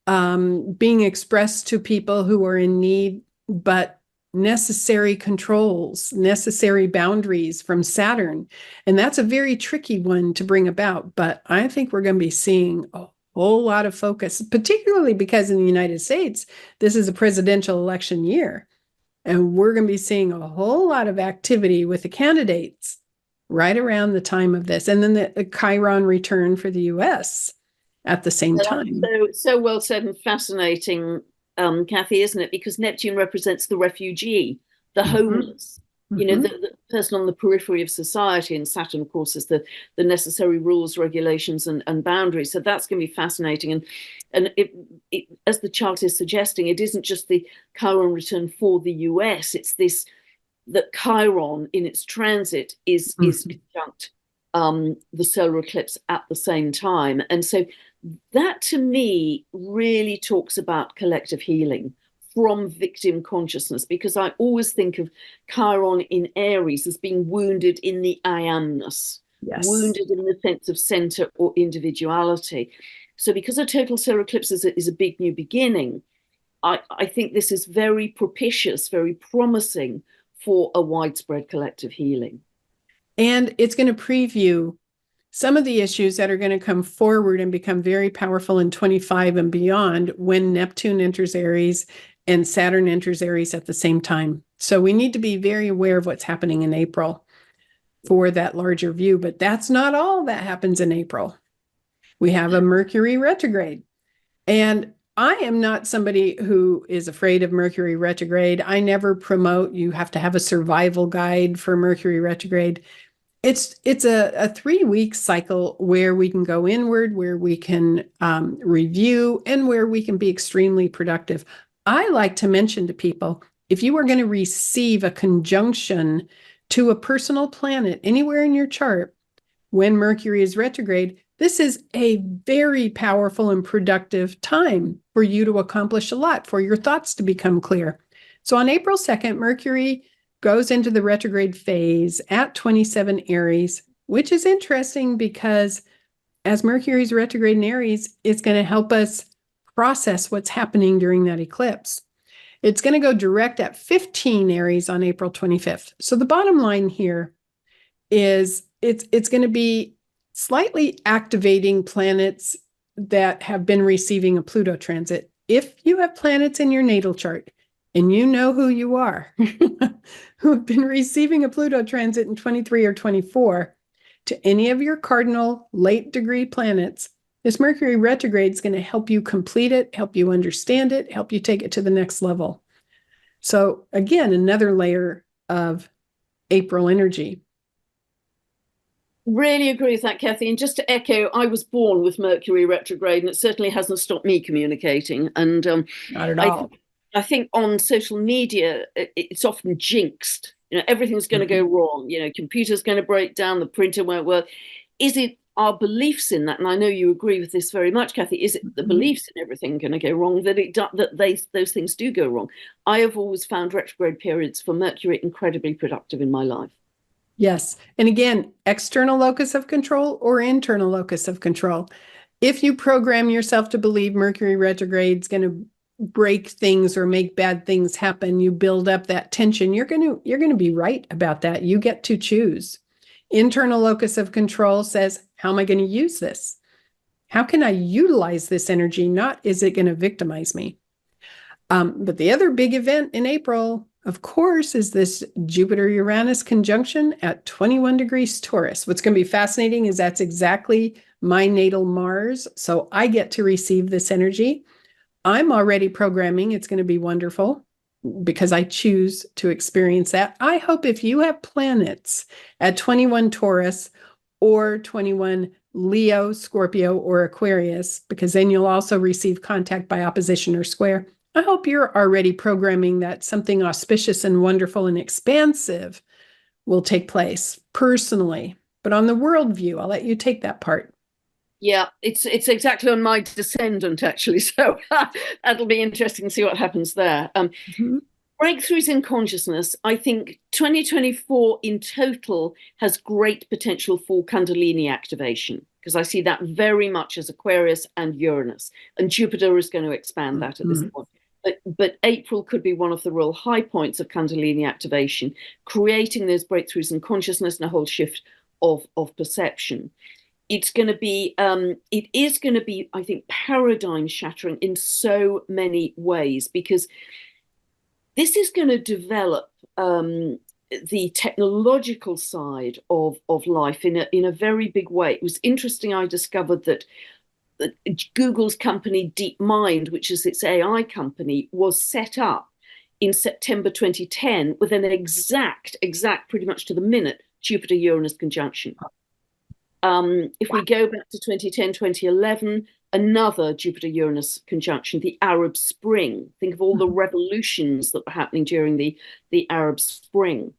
being expressed to people who are in need, but necessary controls, necessary boundaries from Saturn. And that's a very tricky one to bring about. But I think we're going to be seeing a whole lot of focus, particularly because in the United States, this is a presidential election year. And we're going to be seeing a whole lot of activity with the candidates right around the time of this. And then the Chiron return for the US at the same time. So well said and fascinating, Kathy, isn't it? Because Neptune represents the refugee, the homeless, the person on the periphery of society, and Saturn, of course, is the necessary rules, regulations, and boundaries. So that's going to be fascinating. And as the chart is suggesting, it isn't just the Chiron return for the US. It's this that Chiron in its transit is conjunct the solar eclipse at the same time, and so that to me really talks about collective healing from victim consciousness, because I always think of Chiron in Aries as being wounded in the I amness, wounded in the sense of center or individuality. So because a total solar eclipse is a big new beginning, I think this is very propitious, very promising for a widespread collective healing. And it's going to preview some of the issues that are going to come forward and become very powerful in 25 and beyond when Neptune enters Aries and Saturn enters Aries at the same time. So we need to be very aware of what's happening in April for that larger view. But that's not all that happens in April. We have a Mercury retrograde. And I am not somebody who is afraid of Mercury retrograde. I never promote you have to have a survival guide for Mercury retrograde. It's a 3 week cycle where we can go inward, where we can review, and where we can be extremely productive. I like to mention to people, if you are going to receive a conjunction to a personal planet anywhere in your chart when Mercury is retrograde, this is a very powerful and productive time for you to accomplish a lot, for your thoughts to become clear. So on April 2nd, Mercury goes into the retrograde phase at 27 Aries, which is interesting because as Mercury's retrograde in Aries, it's going to help us process what's happening during that eclipse. It's going to go direct at 15 Aries on April 25th. So the bottom line here is it's going to be slightly activating planets that have been receiving a Pluto transit. If you have planets in your natal chart and you know who you are, who have been receiving a Pluto transit in 23 or 24, to any of your cardinal late degree planets, this Mercury retrograde is going to help you complete it, help you understand it, help you take it to the next level. So again, another layer of April energy. Really agree with that, Kathy. And just to echo, I was born with Mercury retrograde, and it certainly hasn't stopped me communicating. And Not at I, all. I think on social media, it's often jinxed. Everything's going to go wrong. Computer's going to break down, the printer won't work. Is it our beliefs in that? And I know you agree with this very much, Kathy. Is it the beliefs in everything going to go wrong those things do go wrong? I have always found retrograde periods for Mercury incredibly productive in my life. Yes. And again, external locus of control or internal locus of control. If you program yourself to believe Mercury retrograde is going to break things or make bad things happen, you build up that tension, you're going to be right about that. You get to choose. Internal locus of control says, how am I going to use this? How can I utilize this energy? Not, is it going to victimize me? But the other big event in April, of course, is this Jupiter-Uranus conjunction at 21 degrees Taurus. What's going to be fascinating is that's exactly my natal Mars. So I get to receive this energy. I'm already programming. It's going to be wonderful because I choose to experience that. I hope if you have planets at 21 Taurus or 21 Leo, Scorpio, or Aquarius, because then you'll also receive contact by opposition or square. I hope you're already programming that something auspicious and wonderful and expansive will take place personally. But on the worldview, I'll let you take that part. Yeah, it's exactly on my descendant, actually. So that'll be interesting to see what happens there. Breakthroughs in consciousness, I think 2024 in total has great potential for Kundalini activation, because I see that very much as Aquarius and Uranus. And Jupiter is going to expand that at this point. But April could be one of the real high points of Kundalini activation, creating those breakthroughs in consciousness and a whole shift of perception. It is going to be, I think, paradigm shattering in so many ways, because this is going to develop the technological side of life in a very big way. It was interesting. I discovered that Google's company DeepMind, which is its AI company, was set up in September 2010 with an exact, pretty much to the minute, Jupiter-Uranus conjunction. If we go back to 2010, 2011, another Jupiter-Uranus conjunction, the Arab Spring. Think of all the revolutions that were happening during the Arab Spring.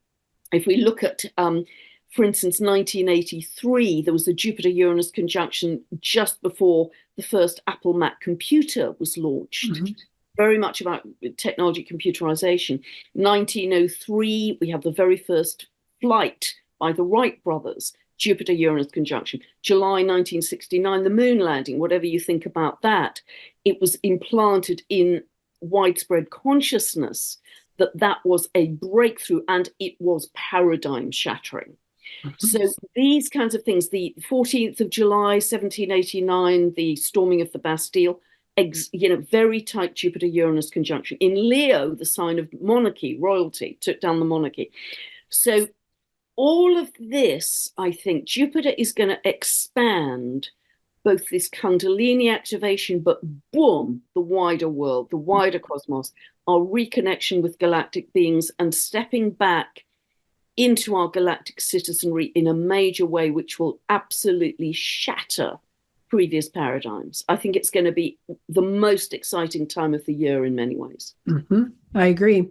If we look at, for instance, 1983, there was a Jupiter-Uranus conjunction just before the first Apple Mac computer was launched. Very much about technology computerization. 1903, we have the very first flight by the Wright brothers. Jupiter-Uranus conjunction. July 1969, the moon landing, whatever you think about that, it was implanted in widespread consciousness that was a breakthrough, and it was paradigm shattering. So these kinds of things, the 14th of July, 1789, the storming of the Bastille, very tight Jupiter-Uranus conjunction. In Leo, the sign of monarchy, royalty, took down the monarchy. So all of this, I think, Jupiter is going to expand both this Kundalini activation, but boom, the wider world, the wider cosmos, our reconnection with galactic beings, and stepping back into our galactic citizenry in a major way, which will absolutely shatter previous paradigms. I think it's going to be the most exciting time of the year in many ways. I agree.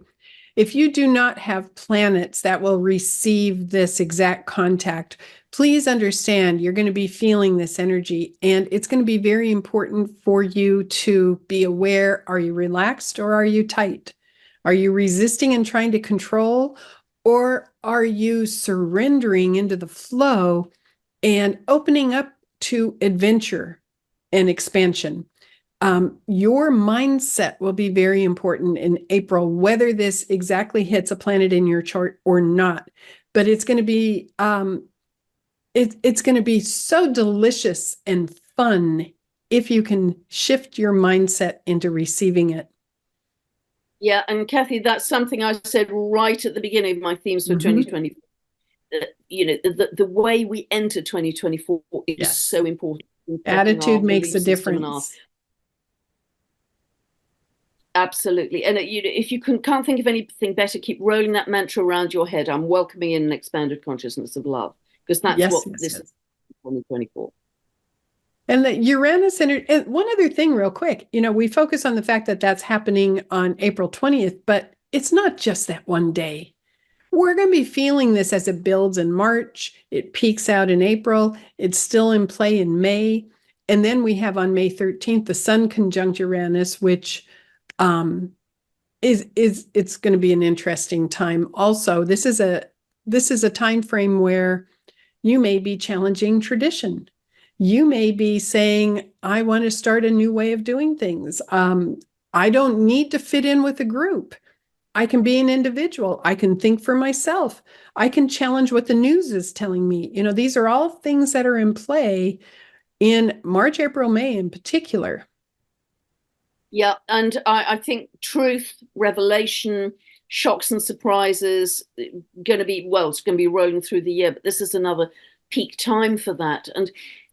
If you do not have planets that will receive this exact contact, please understand you're going to be feeling this energy, and it's going to be very important for you to be aware. Are you relaxed or are you tight? Are you resisting and trying to control, or are you surrendering into the flow and opening up to adventure and expansion? Your mindset will be very important in April, whether this exactly hits a planet in your chart or not. But it's going to be it's going to be so delicious and fun if you can shift your mindset into receiving it. Yeah, and Kathy, that's something I said right at the beginning of my themes for 2024. The way we enter 2024 is Yes. so important. Attitude makes a difference. Absolutely. And if you can't think of anything better, keep rolling that mantra around your head. I'm welcoming in an expanded consciousness of love, because that's what this is 2024. And the Uranus energy. And one other thing, real quick, we focus on the fact that that's happening on April 20th, but it's not just that one day. We're going to be feeling this as it builds in March. It peaks out in April. It's still in play in May. And then we have on May 13th, the Sun conjunct Uranus, which it's going to be an interesting time. Also, this is a time frame where you may be challenging tradition. You may be saying, I want to start a new way of doing things. I don't need to fit in with a group. I can be an individual. I can think for myself. I can challenge what the news is telling me. These are all things that are in play in March, April, May in particular. Yeah, and I think truth, revelation, shocks and surprises it's going to be rolling through the year, but this is another peak time for that. And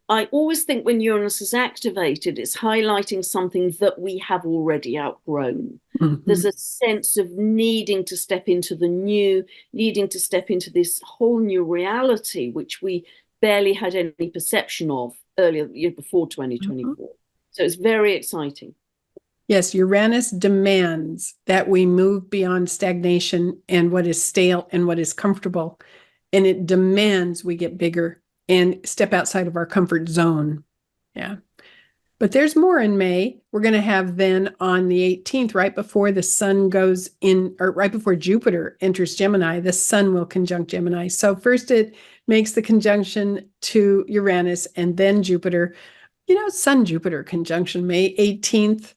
I always think when Uranus is activated, it's highlighting something that we have already outgrown. Mm-hmm. There's a sense of needing to step into the new, needing to step into this whole new reality, which we barely had any perception of earlier, before 2024. Mm-hmm. So it's very exciting. Yes, Uranus demands that we move beyond stagnation and what is stale and what is comfortable. And it demands we get bigger and step outside of our comfort zone. Yeah. But there's more in May. We're going to have then on the 18th, right before the sun goes in, or right before Jupiter enters Gemini, the sun will conjunct Gemini. So first it makes the conjunction to Uranus and then Jupiter. Sun-Jupiter conjunction, May 18th.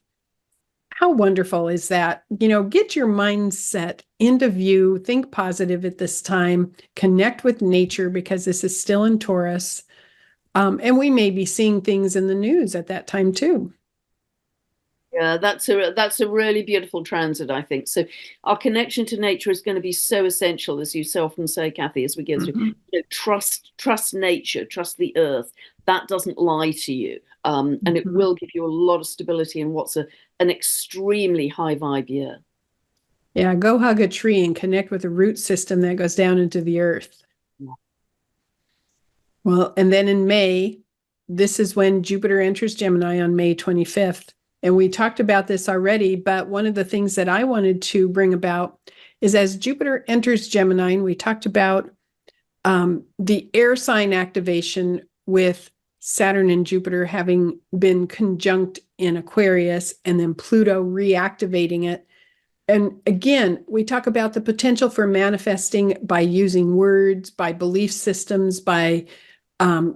How wonderful is that? Get your mindset into view, think positive at this time, connect with nature because this is still in Taurus. And we may be seeing things in the news at that time too. Yeah, that's a really beautiful transit, I think. So our connection to nature is going to be so essential, as you so often say, Kathy, as we go through. Trust nature, trust the earth. That doesn't lie to you. And it will give you a lot of stability in what's an extremely high vibe year. Yeah, go hug a tree and connect with the root system that goes down into the earth. Yeah. Well, and then in May, this is when Jupiter enters Gemini on May 25th. And we talked about this already, but one of the things that I wanted to bring about is as Jupiter enters Gemini, and we talked about the air sign activation with Saturn and Jupiter having been conjunct in Aquarius and then Pluto reactivating it. And again, we talk about the potential for manifesting by using words, by belief systems, by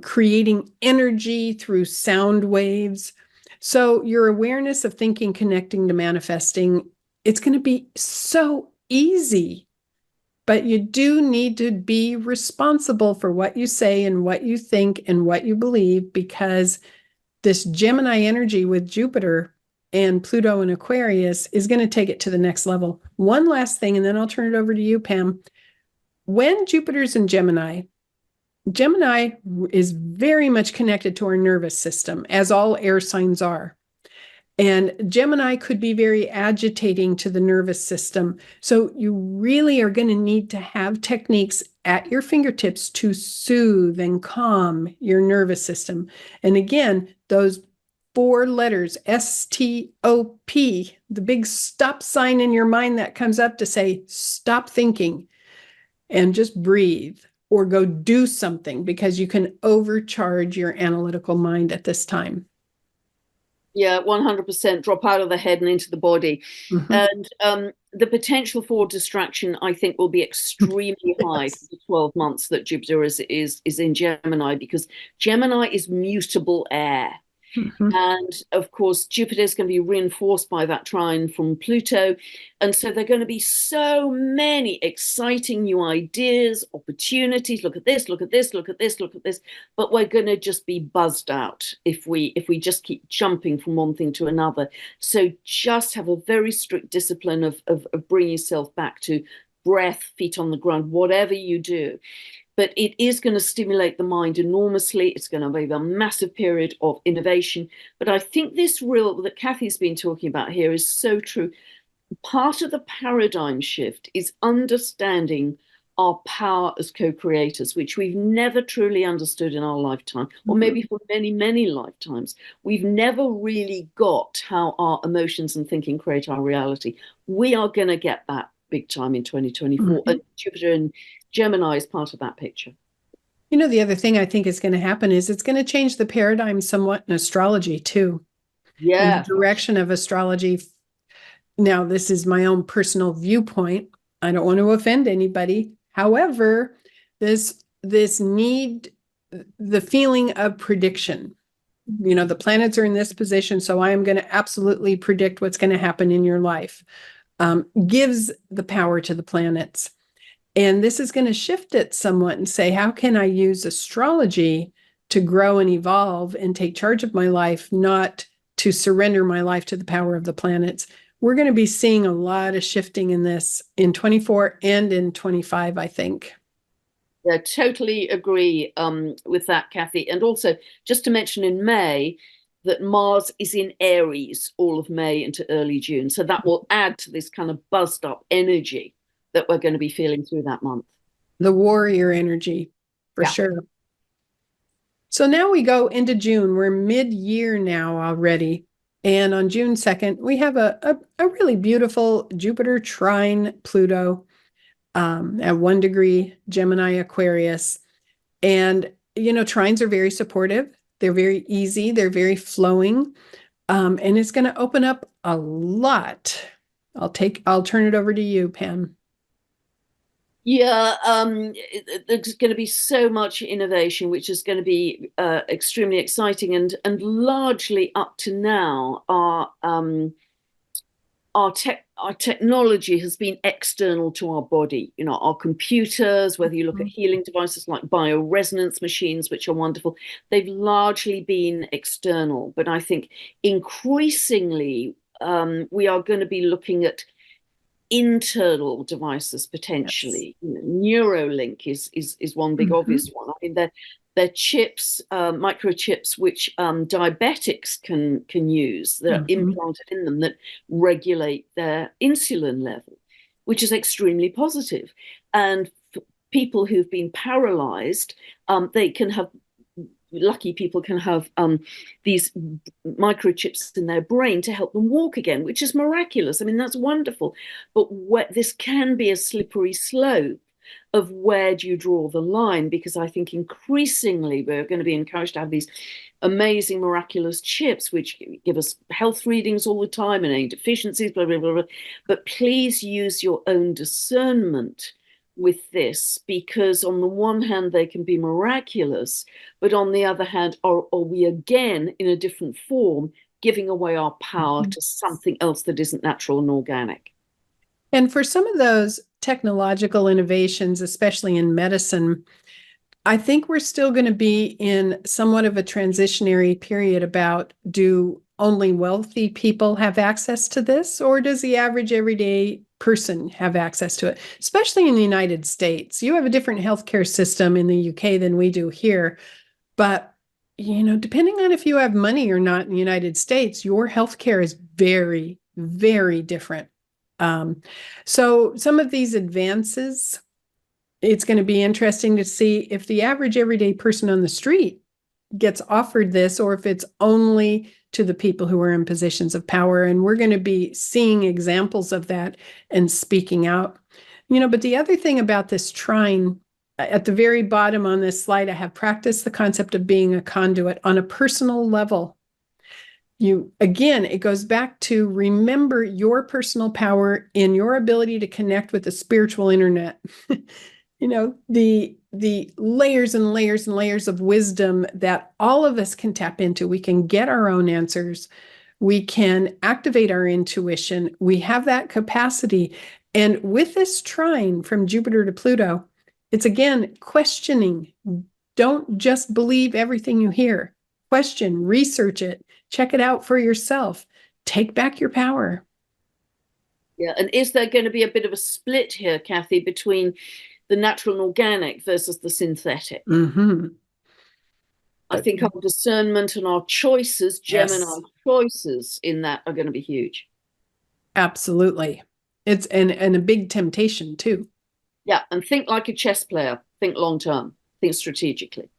creating energy through sound waves. So your awareness of thinking, connecting to manifesting, it's going to be so easy. But you do need to be responsible for what you say and what you think and what you believe, because this Gemini energy with Jupiter and Pluto and Aquarius is going to take it to the next level. One last thing, and then I'll turn it over to you, Pam. When Jupiter's in Gemini, Gemini is very much connected to our nervous system, as all air signs are. And Gemini could be very agitating to the nervous system. So you really are going to need to have techniques at your fingertips to soothe and calm your nervous system. And again, those 4 letters, STOP, the big stop sign in your mind that comes up to say, stop thinking and just breathe or go do something, because you can overcharge your analytical mind at this time. Yeah, 100% drop out of the head and into the body. Mhm. And the potential for distraction, I think, will be extremely high for Yes. the 12 months that Jupiter is in Gemini, because Gemini is mutable air. Mhm. And of course, Jupiter is going to be reinforced by that trine from Pluto. And so there are going to be so many exciting new ideas, opportunities. Look at this, look at this, look at this, look at this. But we're going to just be buzzed out if we just keep jumping from one thing to another. So just have a very strict discipline of bringing yourself back to breath, feet on the ground, whatever you do. But it is going to stimulate the mind enormously. It's going to be a massive period of innovation. But I think this real that Kathy's been talking about here is so true. Part of the paradigm shift is understanding our power as co-creators, which we've never truly understood in our lifetime, or maybe for many, many lifetimes. We've never really got how our emotions and thinking create our reality. We are going to get that big time in 2024, Mhm. and Jupiter and Gemini is part of that picture. The other thing I think is going to happen is it's going to change the paradigm somewhat in astrology too, and the Yeah. direction of astrology. Now, this is my own personal viewpoint. I don't want to offend anybody. However, this need, the feeling of prediction. The planets are in this position, so I am going to absolutely predict what's going to happen in your life. Gives the power to the planets. And this is going to shift it somewhat and say, how can I use astrology to grow and evolve and take charge of my life, not to surrender my life to the power of the planets? We're going to be seeing a lot of shifting in this in 24 and in 25, I think. I totally agree with that, Kathy. And also, just to mention in May, that Mars is in Aries all of May into early June. So that will add to this kind of buzzed up energy that we're going to be feeling through that month. The warrior energy, for Yeah. sure. So now we go into June. We're mid-year now already. And on June 2nd, we have a really beautiful Jupiter trine Pluto at 1 degree Gemini Aquarius. And, trines are very supportive. They're very easy. They're very flowing. And it's going to open up a lot. I'll turn it over to you, Pam. Yeah, there's going to be so much innovation, which is going to be extremely exciting, and largely up to now, our technology has been external to our body. Our computers, whether you look at healing devices like bioresonance machines, which are wonderful, they've largely been external. But I think increasingly we are going to be looking at internal devices Yes. potentially. Neuralink is one big Mhm. obvious one. I mean, they're chips, microchips, which diabetics can use that are Mhm. implanted in them that regulate their insulin level, which is extremely positive. And for people who've been paralyzed, they can have lucky people can have these microchips in their brain to help them walk again, which is miraculous. I mean, that's wonderful. But this can be a slippery slope of where do you draw the line? Because I think increasingly we're going to be encouraged to have these amazing, miraculous chips, which give us health readings all the time and any deficiencies, blah, blah, blah, blah. But please use your own discernment with this, because on the one hand they can be miraculous, but on the other hand are we again in a different form giving away our power Mhm. to something else that isn't natural and organic. And for some of those technological innovations, especially in medicine, I think we're still going to be in somewhat of a transitionary period about, do only wealthy people have access to this, or does the average everyday person have access to it? Especially in the United States. You have a different healthcare system in the UK than we do here. But, depending on if you have money or not in the United States, your healthcare is very, very different. Um, so some of these advances it's going to be interesting to see if the average everyday person on the street gets offered this, or if it's only to the people who are in positions of power. And we're going to be seeing examples of that and speaking out. But the other thing about this trine, at the very bottom on this slide, I have practiced the concept of being a conduit on a personal level. Again, it goes back to remember your personal power in your ability to connect with the spiritual internet. The layers and layers and layers of wisdom that all of us can tap into. We can get our own answers. We can activate our intuition. We have that capacity. And with this trine from Jupiter to Pluto, it's again questioning. Don't just believe everything you hear. Question, research it, check it out for yourself. Take back your power. Yeah. And is there going to be a bit of a split here, Kathy, between the natural and organic versus the synthetic? Mm-hmm. I think our discernment and our choices, Gemini Yes. choices in that are going to be huge. Absolutely. It's and a big temptation too. Yeah. And think like a chess player, think long term, think strategically.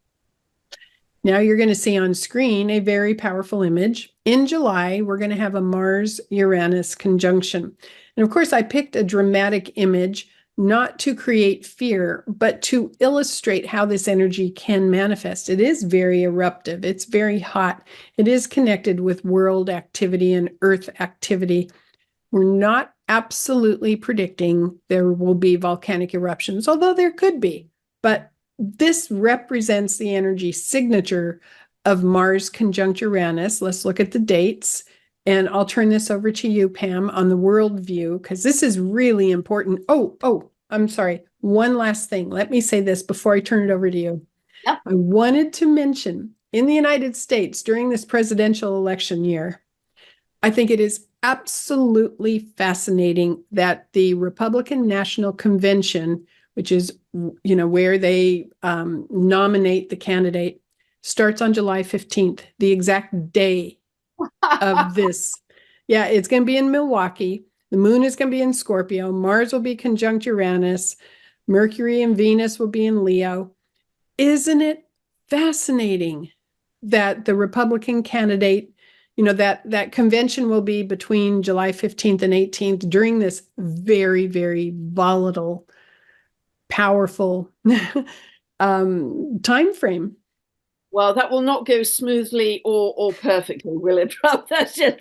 Now you're going to see on screen a very powerful image. In July, we're going to have a Mars-Uranus conjunction. And of course, I picked a dramatic image not to create fear, but to illustrate how this energy can manifest. It is very eruptive. It's very hot. It is connected with world activity and Earth activity. We're not absolutely predicting there will be volcanic eruptions, although there could be. But this represents the energy signature of Mars conjunct Uranus. Let's look at the dates. And I'll turn this over to you, Pam, on the world view, because this is really important. I'm sorry. One last thing. Let me say this before I turn it over to you. Yep. I wanted to mention in the United States during this presidential election year, I think it is absolutely fascinating that the Republican National Convention, which is where they nominate the candidate, starts on July 15th, the exact day of this. Yeah, it's going to be in Milwaukee. The moon is going to be in Scorpio. Mars will be conjunct Uranus. Mercury and Venus will be in Leo. Isn't it fascinating that the Republican candidate, that convention will be between July 15th and 18th during this very, very volatile, powerful time frame. Well, that will not go smoothly or perfectly, will it? That's just,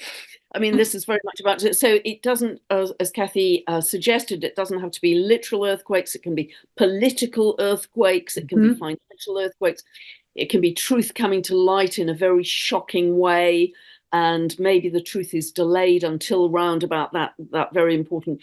I mean, this is very much about it. So it doesn't, as Kathy suggested, it doesn't have to be literal earthquakes. It can be political earthquakes. It can be financial earthquakes. It can be truth coming to light in a very shocking way. And maybe the truth is delayed until round about that very important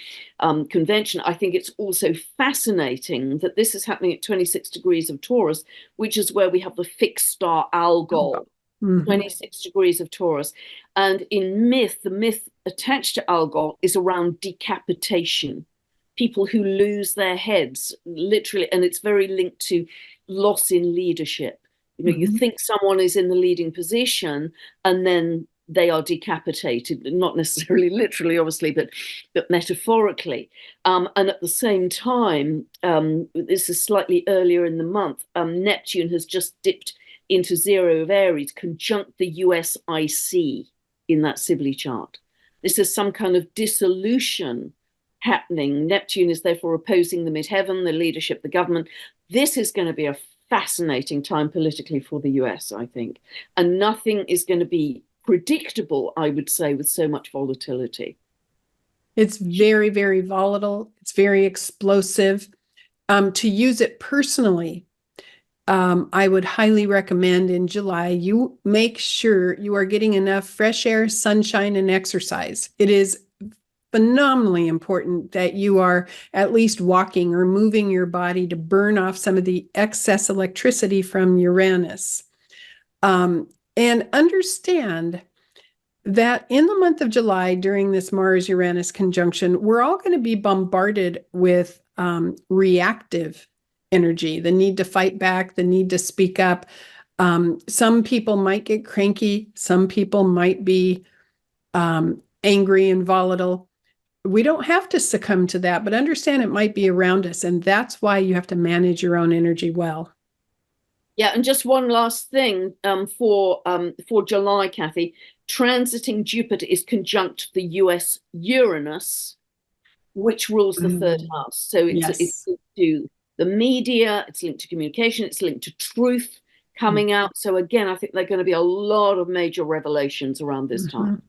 convention. I think it's also fascinating that this is happening at 26 degrees of Taurus, which is where we have the fixed star Algol, 26 degrees of Taurus. And in myth, the myth attached to Algol is around decapitation, people who lose their heads, literally, and it's very linked to loss in leadership. You think someone is in the leading position and then they are decapitated, not necessarily literally, obviously, but metaphorically. And at the same time, this is slightly earlier in the month, Neptune has just dipped into 0 of Aries, conjunct the USIC in that Sibley chart. This is some kind of dissolution happening. Neptune is therefore opposing the midheaven, the leadership, the government. This is going to be a fascinating time politically for the US, I think. And nothing is going to be predictable, I would say, with so much volatility. It's very, very volatile. It's very explosive. To use it personally, I would highly recommend in July, you make sure you are getting enough fresh air, sunshine, and exercise. It is phenomenally important that you are at least walking or moving your body to burn off some of the excess electricity from Uranus. And understand that in the month of July, during this Mars-Uranus conjunction, we're all going to be bombarded with reactive energy, the need to fight back, the need to speak up. Some people might get cranky. Some people might be angry and volatile. we don't have to succumb to that, but understand it might be around us. And that's why you have to manage your own energy well. Yeah, and just one last thing for July, Kathy, transiting Jupiter is conjunct the US Uranus, which rules the third house. So it's Yes. linked to the media, it's linked to communication, it's linked to truth coming out. So again, I think there are going to be a lot of major revelations around this time.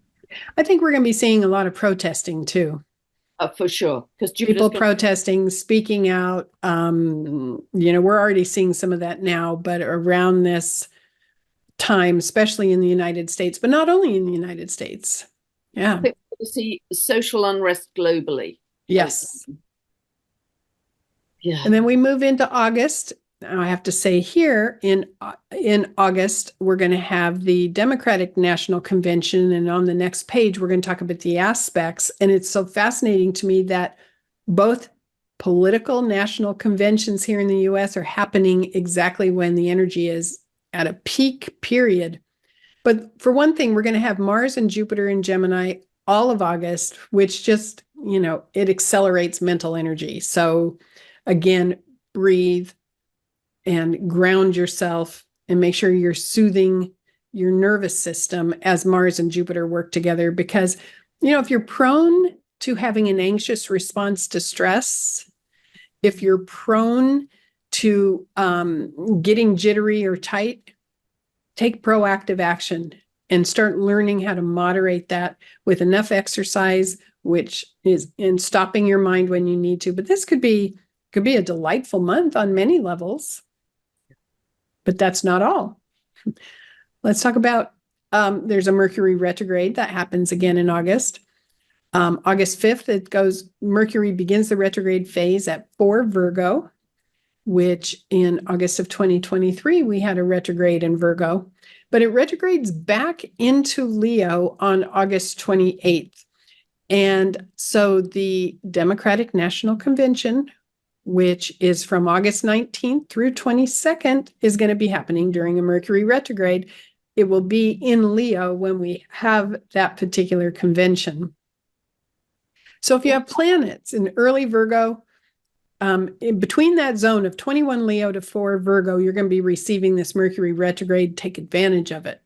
I think we're going to be seeing a lot of protesting too. For sure, because People protesting, speaking out. We're already seeing some of that now, but around this time, especially in the United States, but not only in the United States. Yeah. I think we'll see social unrest globally. Yes. Yeah. And then we move into August. Now I have to say here in August, we're going to have the Democratic National Convention. And on the next page, we're going to talk about the aspects. And it's so fascinating to me that both political national conventions here in the US are happening exactly when the energy is at a peak period. But for one thing, we're going to have Mars and Jupiter in Gemini all of August, which just, it accelerates mental energy. So again, breathe and ground yourself and make sure you're soothing your nervous system as Mars and Jupiter work together. Because, if you're prone to having an anxious response to stress, if you're prone to getting jittery or tight, take proactive action and start learning how to moderate that with enough exercise, which is in stopping your mind when you need to. But this could be a delightful month on many levels. But that's not all. Let's talk about, there's a Mercury retrograde that happens again in August. August 5th, Mercury begins the retrograde phase at 4 Virgo, which in August of 2023, we had a retrograde in Virgo, but it retrogrades back into Leo on August 28th. And so the Democratic National Convention, which is from August 19th through 22nd, is going to be happening during a Mercury retrograde. It will be in Leo when we have that particular convention. So if you have planets in early Virgo, in between that zone of 21 Leo to 4 Virgo, you're going to be receiving this Mercury retrograde. Take advantage of it.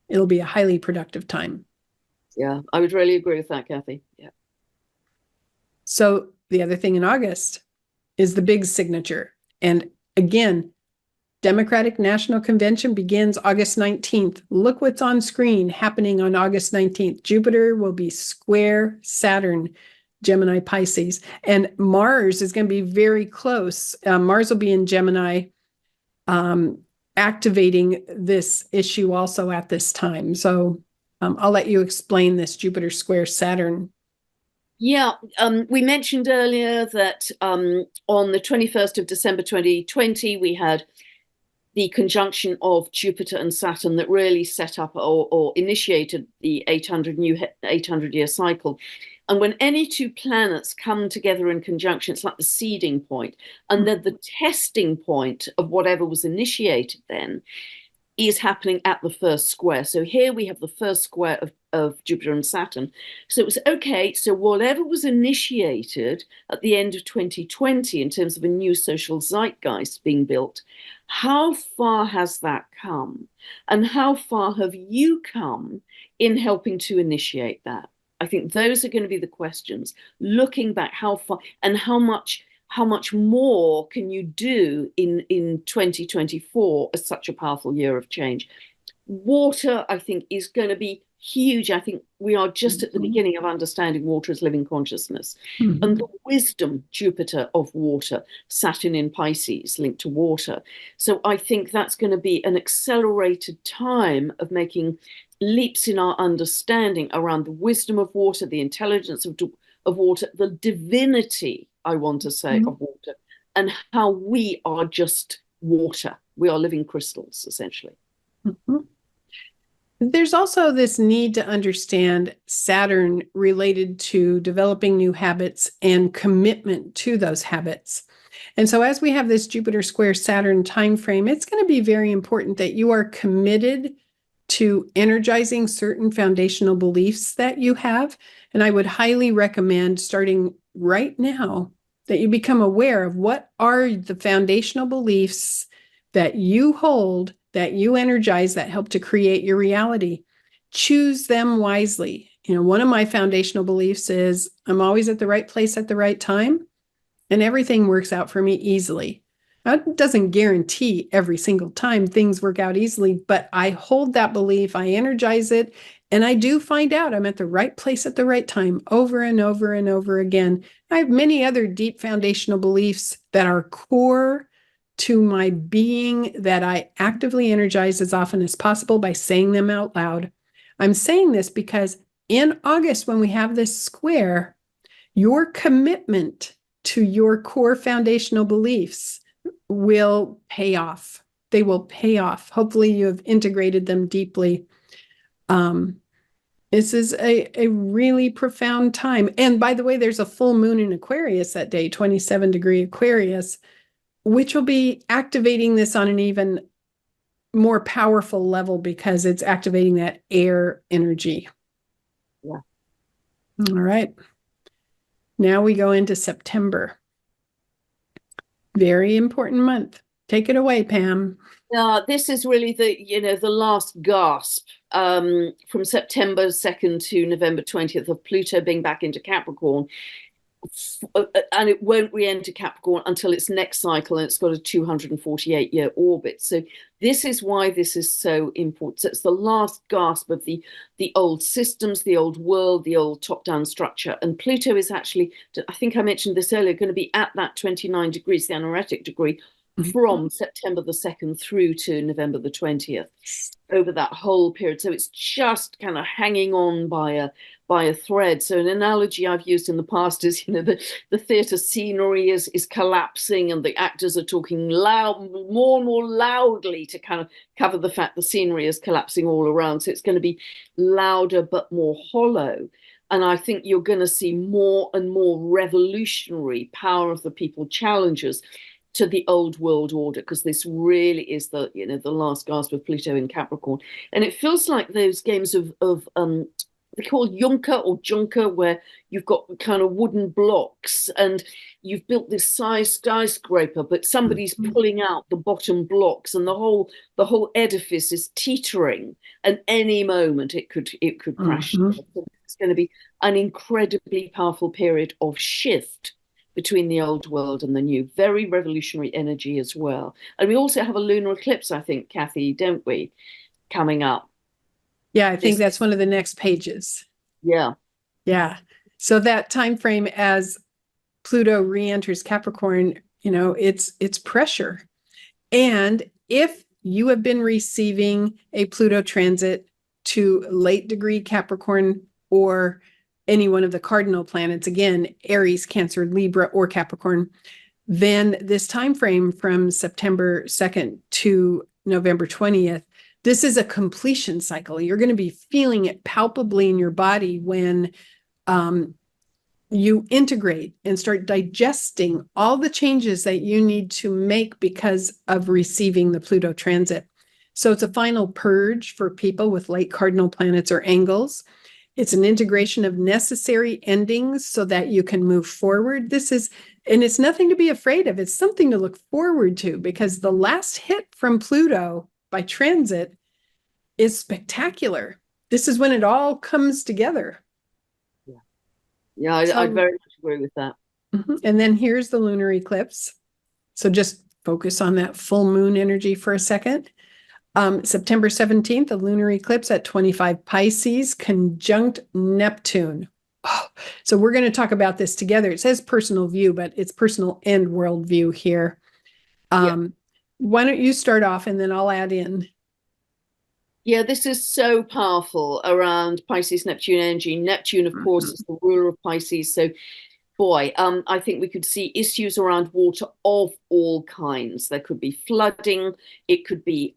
It'll be a highly productive time. Yeah, I would really agree with that, Kathy. Yeah. So the other thing in August is the big signature. And again, Democratic National Convention begins August 19th. Look what's on screen happening on August 19th. Jupiter will be square Saturn, Gemini, Pisces, and Mars is going to be very close. Mars will be in Gemini, activating this issue also at this time. So I'll let you explain this Jupiter square Saturn. Yeah, we mentioned earlier that on the 21st of December 2020, we had the conjunction of Jupiter and Saturn that really set up or initiated the 800-year cycle. And when any two planets come together in conjunction, it's like the seeding point. And then the testing point of whatever was initiated then is happening at the first square. So here we have the first square of Jupiter and Saturn. So it was okay. So whatever was initiated at the end of 2020 in terms of a new social zeitgeist being built, how far has that come? And how far have you come in helping to initiate that? I think those are going to be the questions. Looking back, how far and how much more can you do in 2024 as such a powerful year of change? Water, I think, is going to be huge. I think we are just at the beginning of understanding water as living consciousness. And the wisdom, Jupiter of water, Saturn in Pisces, linked to water. So I think that's going to be an accelerated time of making leaps in our understanding around the wisdom of water, the intelligence of water, the divinity, I want to say, of water, and how we are just water. We are living crystals, essentially. There's also this need to understand Saturn related to developing new habits and commitment to those habits. And so as we have this Jupiter square Saturn timeframe, it's going to be very important that you are committed to energizing certain foundational beliefs that you have. And I would highly recommend starting right now that you become aware of what are the foundational beliefs that you hold, that you energize, that help to create your reality. Choose them wisely. One of my foundational beliefs is I'm always at the right place at the right time, and everything works out for me easily. That doesn't guarantee every single time things work out easily, but I hold that belief, I energize it, and I do find out I'm at the right place at the right time over and over and over again. I have many other deep foundational beliefs that are core to my being that I actively energize as often as possible by saying them out loud. I'm saying this because in August, when we have this square, your commitment to your core foundational beliefs will pay off. They will pay off. Hopefully you have integrated them deeply. This is a really profound time. And by the way, there's a full moon in Aquarius that day, 27-degree Aquarius, which will be activating this on an even more powerful level because it's activating that air energy. Yeah. All right. Now we go into September. Very important month. Take it away, Pam. This is really the last gasp from September 2nd to November 20th of Pluto being back into Capricorn. And it won't re-enter Capricorn until its next cycle, and it's got a 248-year orbit. So this is why this is so important. So it's the last gasp of the old systems, the old world, the old top-down structure. And Pluto is actually, I think I mentioned this earlier, going to be at that 29 degrees, the anaretic degree, from September the 2nd through to November the 20th, over that whole period. So it's just kind of hanging on by a thread. So an analogy I've used in the past is, the theatre scenery is collapsing, and the actors are talking more and more loudly to kind of cover the fact the scenery is collapsing all around. So it's going to be louder but more hollow. And I think you're going to see more and more revolutionary power of the people challenges to the old world order, because this really is the last gasp of Pluto in Capricorn. And it feels like those games of they call Junker or Junker, where you've got kind of wooden blocks and you've built this size skyscraper, but somebody's pulling out the bottom blocks, and the whole edifice is teetering, and any moment it could crash. It's going to be an incredibly powerful period of shift between the old world and the new. Very revolutionary energy as well. And we also have a lunar eclipse, I think, Kathy, don't we, coming up? Yeah, I think that's one of the next pages. Yeah. Yeah. So that time frame as Pluto re-enters Capricorn, it's pressure. And if you have been receiving a Pluto transit to late degree Capricorn or any one of the cardinal planets, again, Aries, Cancer, Libra, or Capricorn, then this time frame from September 2nd to November 20th, this is a completion cycle. You're going to be feeling it palpably in your body when you integrate and start digesting all the changes that you need to make because of receiving the Pluto transit. So it's a final purge for people with late cardinal planets or angles. It's an integration of necessary endings so that you can move forward. And it's nothing to be afraid of. It's something to look forward to, because the last hit from Pluto by transit is spectacular. This is when it all comes together. Yeah, I very much agree with that. And then here's the lunar eclipse. So just focus on that full moon energy for a second. September 17th, a lunar eclipse at 25 Pisces, conjunct Neptune. Oh, so we're going to talk about this together. It says personal view, but it's personal and world view here. Why don't you start off and then I'll add in. Yeah, this is so powerful around Pisces Neptune energy. Neptune, of course, is the ruler of Pisces. So, boy, I think we could see issues around water of all kinds. There could be flooding. It could be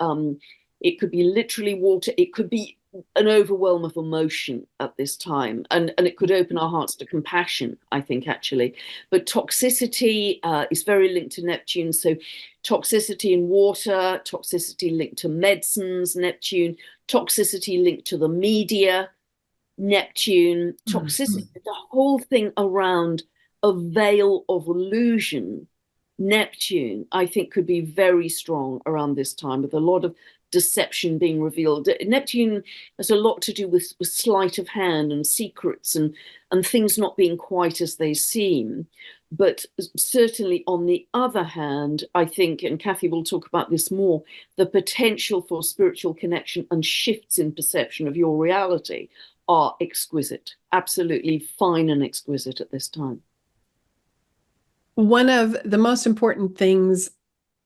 literally water. It could be an overwhelm of emotion at this time, and it could open our hearts to compassion, I think, actually. But toxicity is very linked to Neptune. So toxicity in water, toxicity linked to medicines, Neptune, toxicity linked to the media, Neptune, toxicity, the whole thing around a veil of illusion, Neptune, I think, could be very strong around this time, with a lot of deception being revealed. Neptune has a lot to do with sleight of hand and secrets, and things not being quite as they seem. But certainly, on the other hand, I think, and Kathy will talk about this more, the potential for spiritual connection and shifts in perception of your reality are exquisite, absolutely fine and exquisite at this time. One of the most important things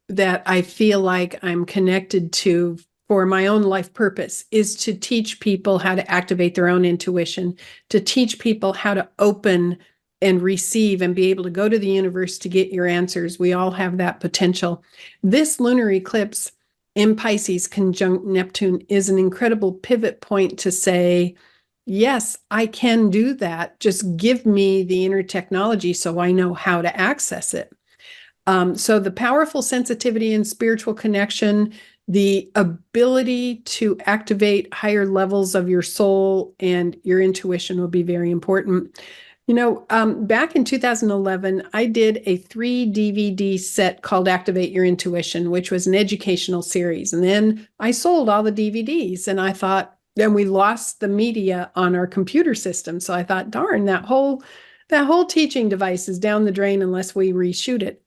that I feel like I'm connected to for my own life purpose is to teach people how to activate their own intuition, to teach people how to open and receive and be able to go to the universe to get your answers. We all have that potential. This lunar eclipse in Pisces conjunct Neptune is an incredible pivot point to say, yes, I can do that. Just give me the inner technology so I know how to access it. So the powerful sensitivity and spiritual connection, the ability to activate higher levels of your soul and your intuition will be very important. Back in 2011, I did a 3 DVD set called Activate Your Intuition, which was an educational series. And then I sold all the DVDs, and I thought, then we lost the media on our computer system. So I thought, darn, that whole teaching device is down the drain unless we reshoot it.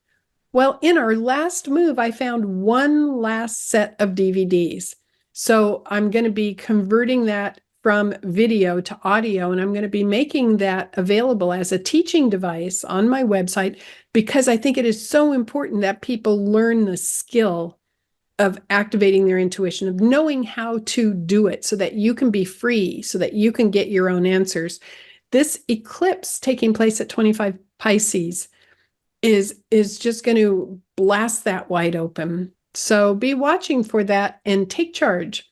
Well, in our last move, I found one last set of DVDs. So I'm going to be converting that from video to audio, and I'm going to be making that available as a teaching device on my website, because I think it is so important that people learn the skill of activating their intuition, of knowing how to do it so that you can be free, so that you can get your own answers. This eclipse taking place at 25 Pisces is just going to blast that wide open. So be watching for that and take charge.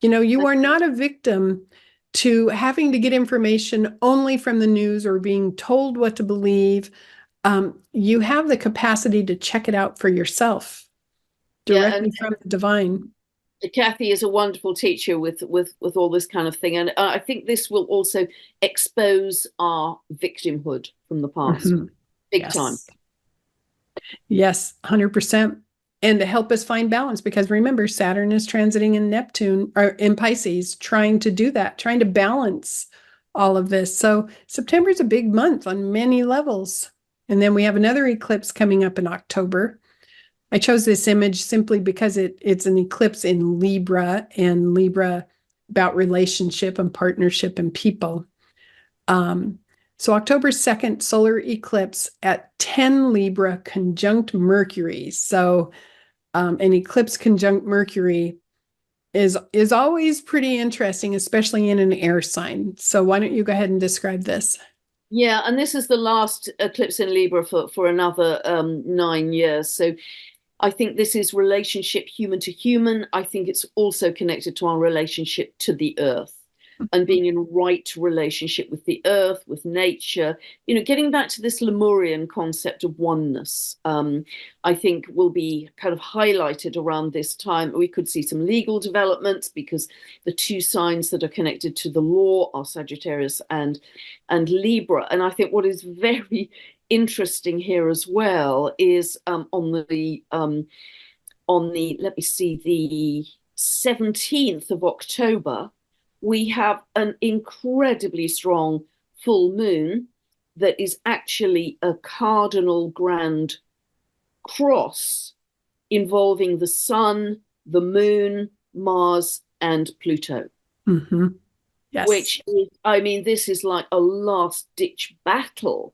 You are not a victim to having to get information only from the news or being told what to believe. You have the capacity to check it out for yourself directly from the divine. Kathy is a wonderful teacher with all this kind of thing, and I think this will also expose our victimhood from the past, big time. Yes, 100%. And to help us find balance, because remember, Saturn is transiting in Neptune or in Pisces, trying to do that, trying to balance all of this. So September is a big month on many levels. And then we have another eclipse coming up in October. I chose this image simply because it's an eclipse in Libra, and Libra about relationship and partnership and people. So October 2nd, solar eclipse at 10 Libra conjunct Mercury. So an eclipse conjunct Mercury is always pretty interesting, especially in an air sign. So why don't you go ahead and describe this? Yeah, and this is the last eclipse in Libra for another 9 years. So I think this is relationship human to human. I think it's also connected to our relationship to the earth and being in right relationship with the earth, with nature, getting back to this Lemurian concept of oneness, I think will be kind of highlighted around this time. We could see some legal developments because the two signs that are connected to the law are Sagittarius and Libra. And I think what is very interesting here as well is on the let me see, the 17th of October, we have an incredibly strong full moon that is actually a cardinal grand cross involving the sun, the moon, Mars, and Pluto. Mm-hmm. Yes. Which is, this is like a last ditch battle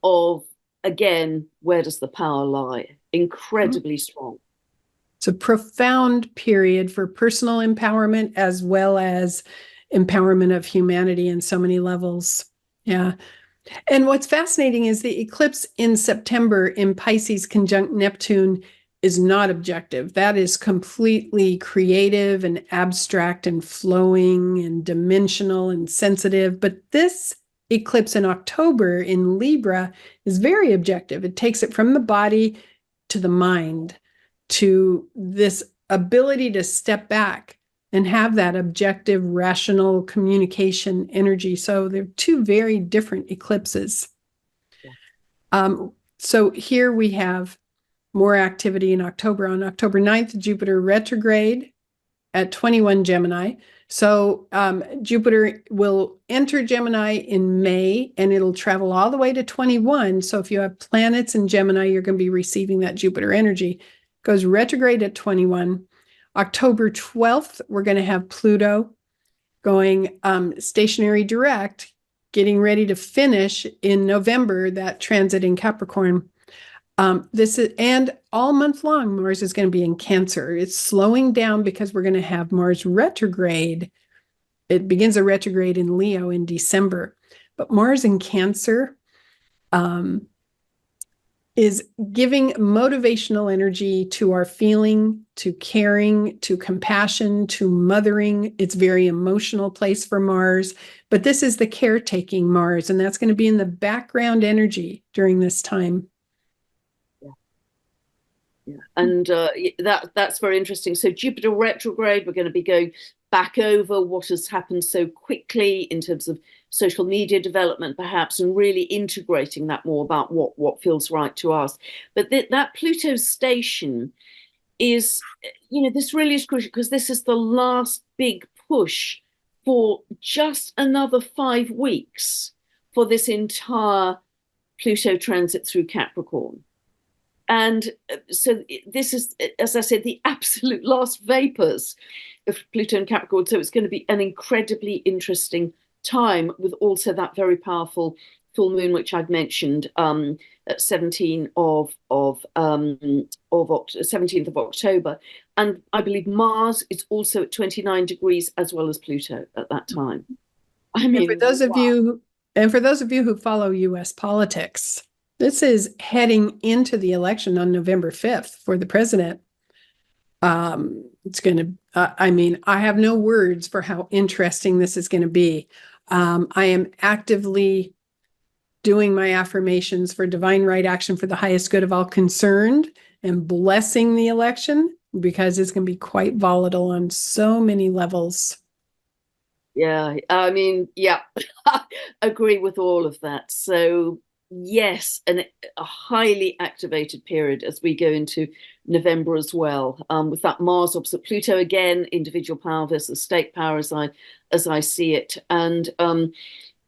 of, again, where does the power lie? Incredibly strong. It's a profound period for personal empowerment as well as empowerment of humanity in so many levels. Yeah. And what's fascinating is the eclipse in September in Pisces conjunct Neptune is not objective. That is completely creative and abstract and flowing and dimensional and sensitive. But this eclipse in October in Libra is very objective. It takes it from the body to the mind, to this ability to step back and have that objective, rational communication energy. So they're two very different eclipses. So here we have more activity in October. On October 9th, Jupiter retrograde at 21 Gemini. So Jupiter will enter Gemini in May, and it'll travel all the way to 21. So if you have planets in Gemini, you're going to be receiving that Jupiter energy. It goes retrograde at 21. October 12th, we're going to have Pluto going stationary direct, getting ready to finish in November, that transit in Capricorn. This is, and all month long, Mars is going to be in Cancer. It's slowing down because we're going to have Mars retrograde. It begins a retrograde in Leo in December, but Mars in Cancer is giving motivational energy to our feeling, to caring, to compassion, to mothering. It's a very emotional place for Mars, but this is the caretaking Mars, and that's going to be in the background energy during this time. Yeah. And that's very interesting. So Jupiter retrograde, we're going to be going back over what has happened so quickly in terms of social media development, perhaps, and really integrating that more about what feels right to us. But that Pluto station is, this really is crucial because this is the last big push for just another 5 weeks for this entire Pluto transit through Capricorn. And so this is, as I said, the absolute last vapors of Pluto and Capricorn. So it's going to be an incredibly interesting time with also that very powerful full moon, which I'd mentioned, at 17th of October. And I believe Mars is also at 29 degrees as well as Pluto at that time. I mean, and for those of you who follow US politics, this is heading into the election on November 5th for the president. It's going to, I have no words for how interesting this is going to be. I am actively doing my affirmations for divine right action for the highest good of all concerned and blessing the election because it's going to be quite volatile on so many levels. Yeah, agree with all of that. So yes, and a highly activated period as we go into November as well, with that Mars opposite Pluto again, individual power versus state power as I see it, and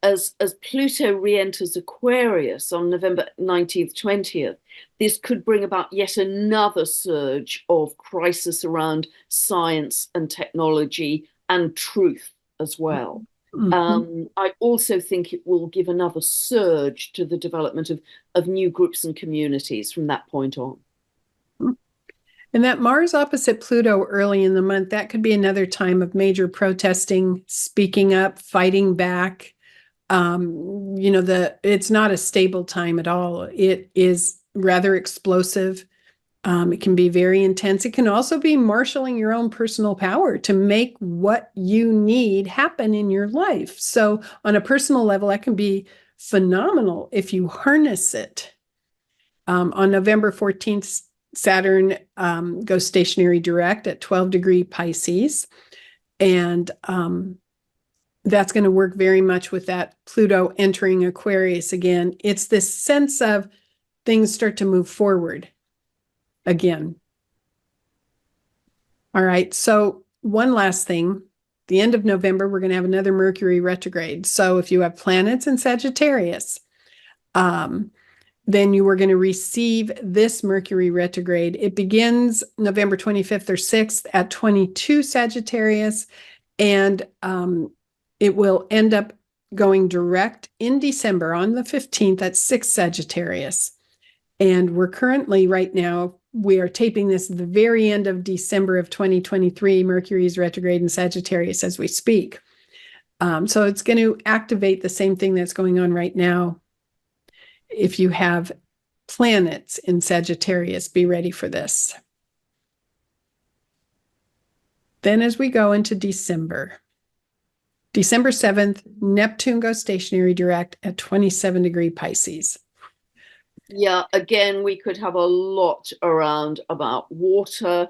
as Pluto re-enters Aquarius on November 19th, 20th, this could bring about yet another surge of crisis around science and technology and truth as well. I also think it will give another surge to the development of new groups and communities from that point on. And that Mars opposite Pluto early in the month, that could be another time of major protesting, speaking up, fighting back. It's not a stable time at all. It is rather explosive. It can be very intense. It can also be marshaling your own personal power to make what you need happen in your life. So on a personal level, that can be phenomenal if you harness it. On November 14th, Saturn goes stationary direct at 12 degree Pisces. And that's going to work very much with that Pluto entering Aquarius again. It's this sense of things start to move forward again. All right. So one last thing, the end of November, we're going to have another Mercury retrograde. So if you have planets in Sagittarius, then you are going to receive this Mercury retrograde. It begins November 25th or 6th at 22 Sagittarius, and it will end up going direct in December on the 15th at 6 Sagittarius. And we're currently right now, we are taping this at the very end of December of 2023. Mercury is retrograde in Sagittarius as we speak. So it's going to activate the same thing that's going on right now. If you have planets in Sagittarius, be ready for this. Then as we go into December 7th, Neptune goes stationary direct at 27 degree Pisces. Yeah, again, we could have a lot around about water,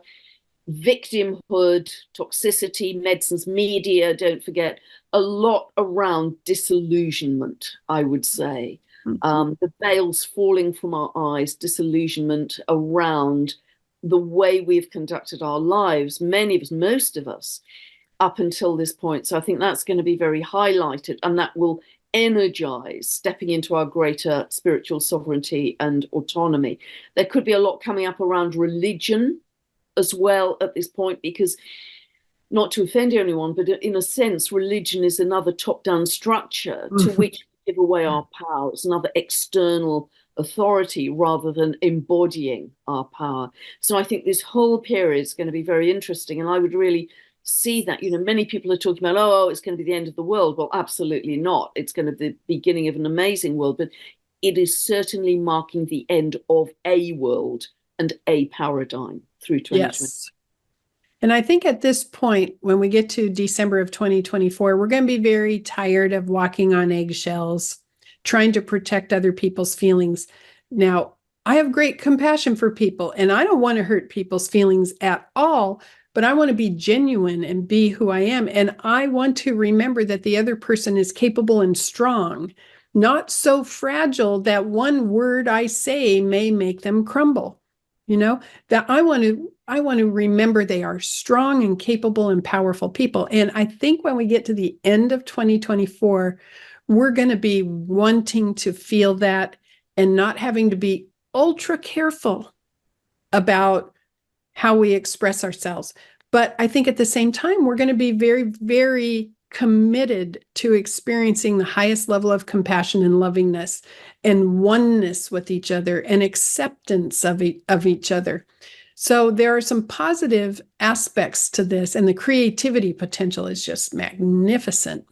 victimhood, toxicity, medicines, media, don't forget, a lot around disillusionment, I would say. The veils falling from our eyes, disillusionment around the way we've conducted our lives, many of us, most of us, up until this point. So I think that's going to be very highlighted, and that will energize stepping into our greater spiritual sovereignty and autonomy. There could be a lot coming up around religion as well at this point, because, not to offend anyone, but in a sense, religion is another top-down structure to which we give away our power. It's another external authority rather than embodying our power. So I think this whole period is going to be very interesting, and I would really see that. Many people are talking about, oh, it's going to be the end of the world. Well, absolutely not. It's going to be the beginning of an amazing world, but it is certainly marking the end of a world and a paradigm through 2020. Yes. And I think at this point, when we get to December of 2024, we're going to be very tired of walking on eggshells, trying to protect other people's feelings. Now, I have great compassion for people, and I don't want to hurt people's feelings at all, but I want to be genuine and be who I am. And I want to remember that the other person is capable and strong, not so fragile that one word I say may make them crumble. That I want to remember they are strong and capable and powerful people. And I think when we get to the end of 2024, we're going to be wanting to feel that and not having to be ultra careful about how we express ourselves. But I think at the same time, we're going to be very, very committed to experiencing the highest level of compassion and lovingness and oneness with each other and acceptance of each other. So there are some positive aspects to this, and the creativity potential is just magnificent.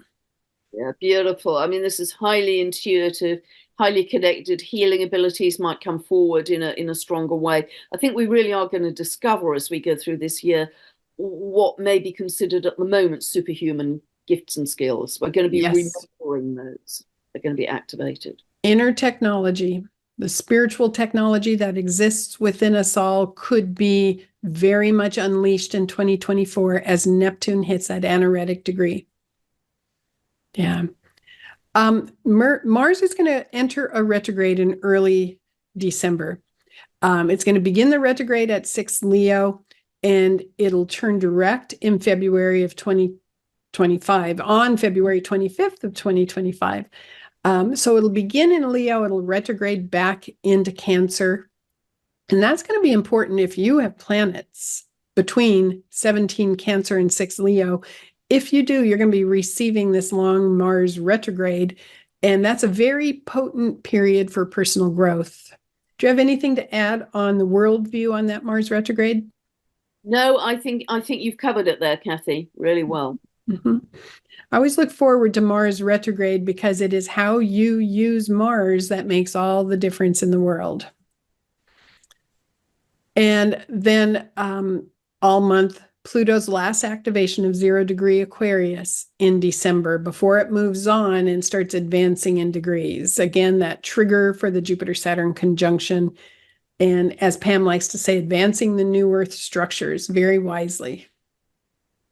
Yeah, beautiful. I mean, this is highly intuitive, highly connected. Healing abilities might come forward in a stronger way. I think we really are going to discover as we go through this year what may be considered at the moment superhuman gifts and skills. We're going to be remembering those. They're going to be activated. Inner technology, the spiritual technology that exists within us all, could be very much unleashed in 2024 as Neptune hits that anaretic degree. Yeah. Mars is going to enter a retrograde in early December. It's going to begin the retrograde at 6 Leo, and it'll turn direct in February of 2025, on February 25th of 2025. So it'll begin in Leo, it'll retrograde back into Cancer. And that's going to be important if you have planets between 17 Cancer and 6 Leo. If you do, you're going to be receiving this long Mars retrograde, and that's a very potent period for personal growth. Do you have anything to add on the worldview on that Mars retrograde? No, I think you've covered it there, Kathy, really well. Mm-hmm. I always look forward to Mars retrograde because it is how you use Mars that makes all the difference in the world. And then all month, Pluto's last activation of 0 degree Aquarius in December before it moves on and starts advancing in degrees. Again, that trigger for the Jupiter-Saturn conjunction. And as Pam likes to say, advancing the new Earth structures very wisely.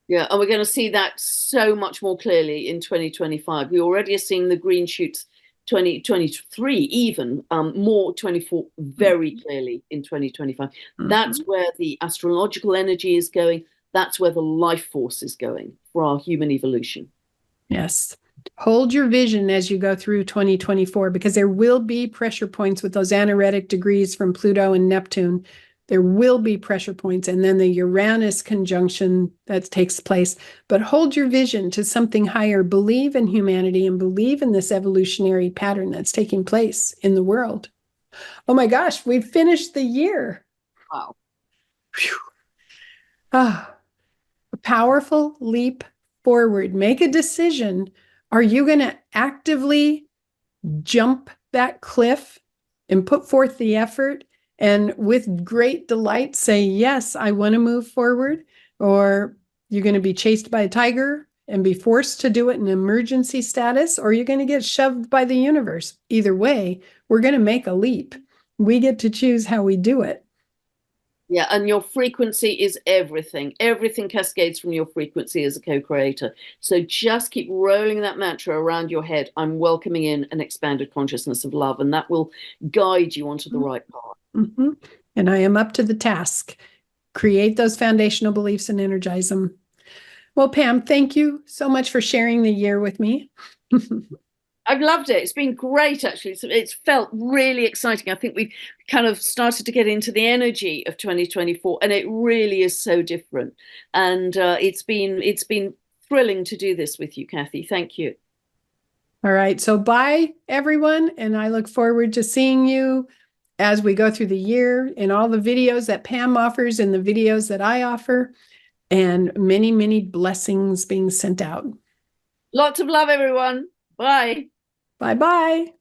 Yeah, and we're going to see that so much more clearly in 2025. We already are seeing the green shoots 2023, even more 24 very clearly in 2025. That's where the astrological energy is going. That's where the life force is going for our human evolution. Yes. Hold your vision as you go through 2024, because there will be pressure points with those anaretic degrees from Pluto and Neptune. There will be pressure points, and then the Uranus conjunction that takes place. But hold your vision to something higher. Believe in humanity and believe in this evolutionary pattern that's taking place in the world. Oh my gosh, we've finished the year. Wow. Whew. Ah, a powerful leap forward. Make a decision. Are you going to actively jump that cliff and put forth the effort and with great delight say, yes, I want to move forward? Or You're going to be chased by a tiger and be forced to do it in emergency status, or you're going to get shoved by the universe. Either way, we're going to make a leap. We get to choose how we do it. Yeah, and your frequency is everything. Everything cascades from your frequency as a co-creator. So just keep rolling that mantra around your head. I'm welcoming in an expanded consciousness of love, and that will guide you onto the right path. Mm-hmm. And I am up to the task. Create those foundational beliefs and energize them. Well, Pam, thank you so much for sharing the year with me. I've loved it. It's been great, actually. It's felt really exciting. I think we've kind of started to get into the energy of 2024, and it really is so different. And it's been thrilling to do this with you, Kathy. Thank you. All right. So bye, everyone. And I look forward to seeing you as we go through the year in all the videos that Pam offers and the videos that I offer, and many, many blessings being sent out. Lots of love, everyone. Bye. Bye-bye.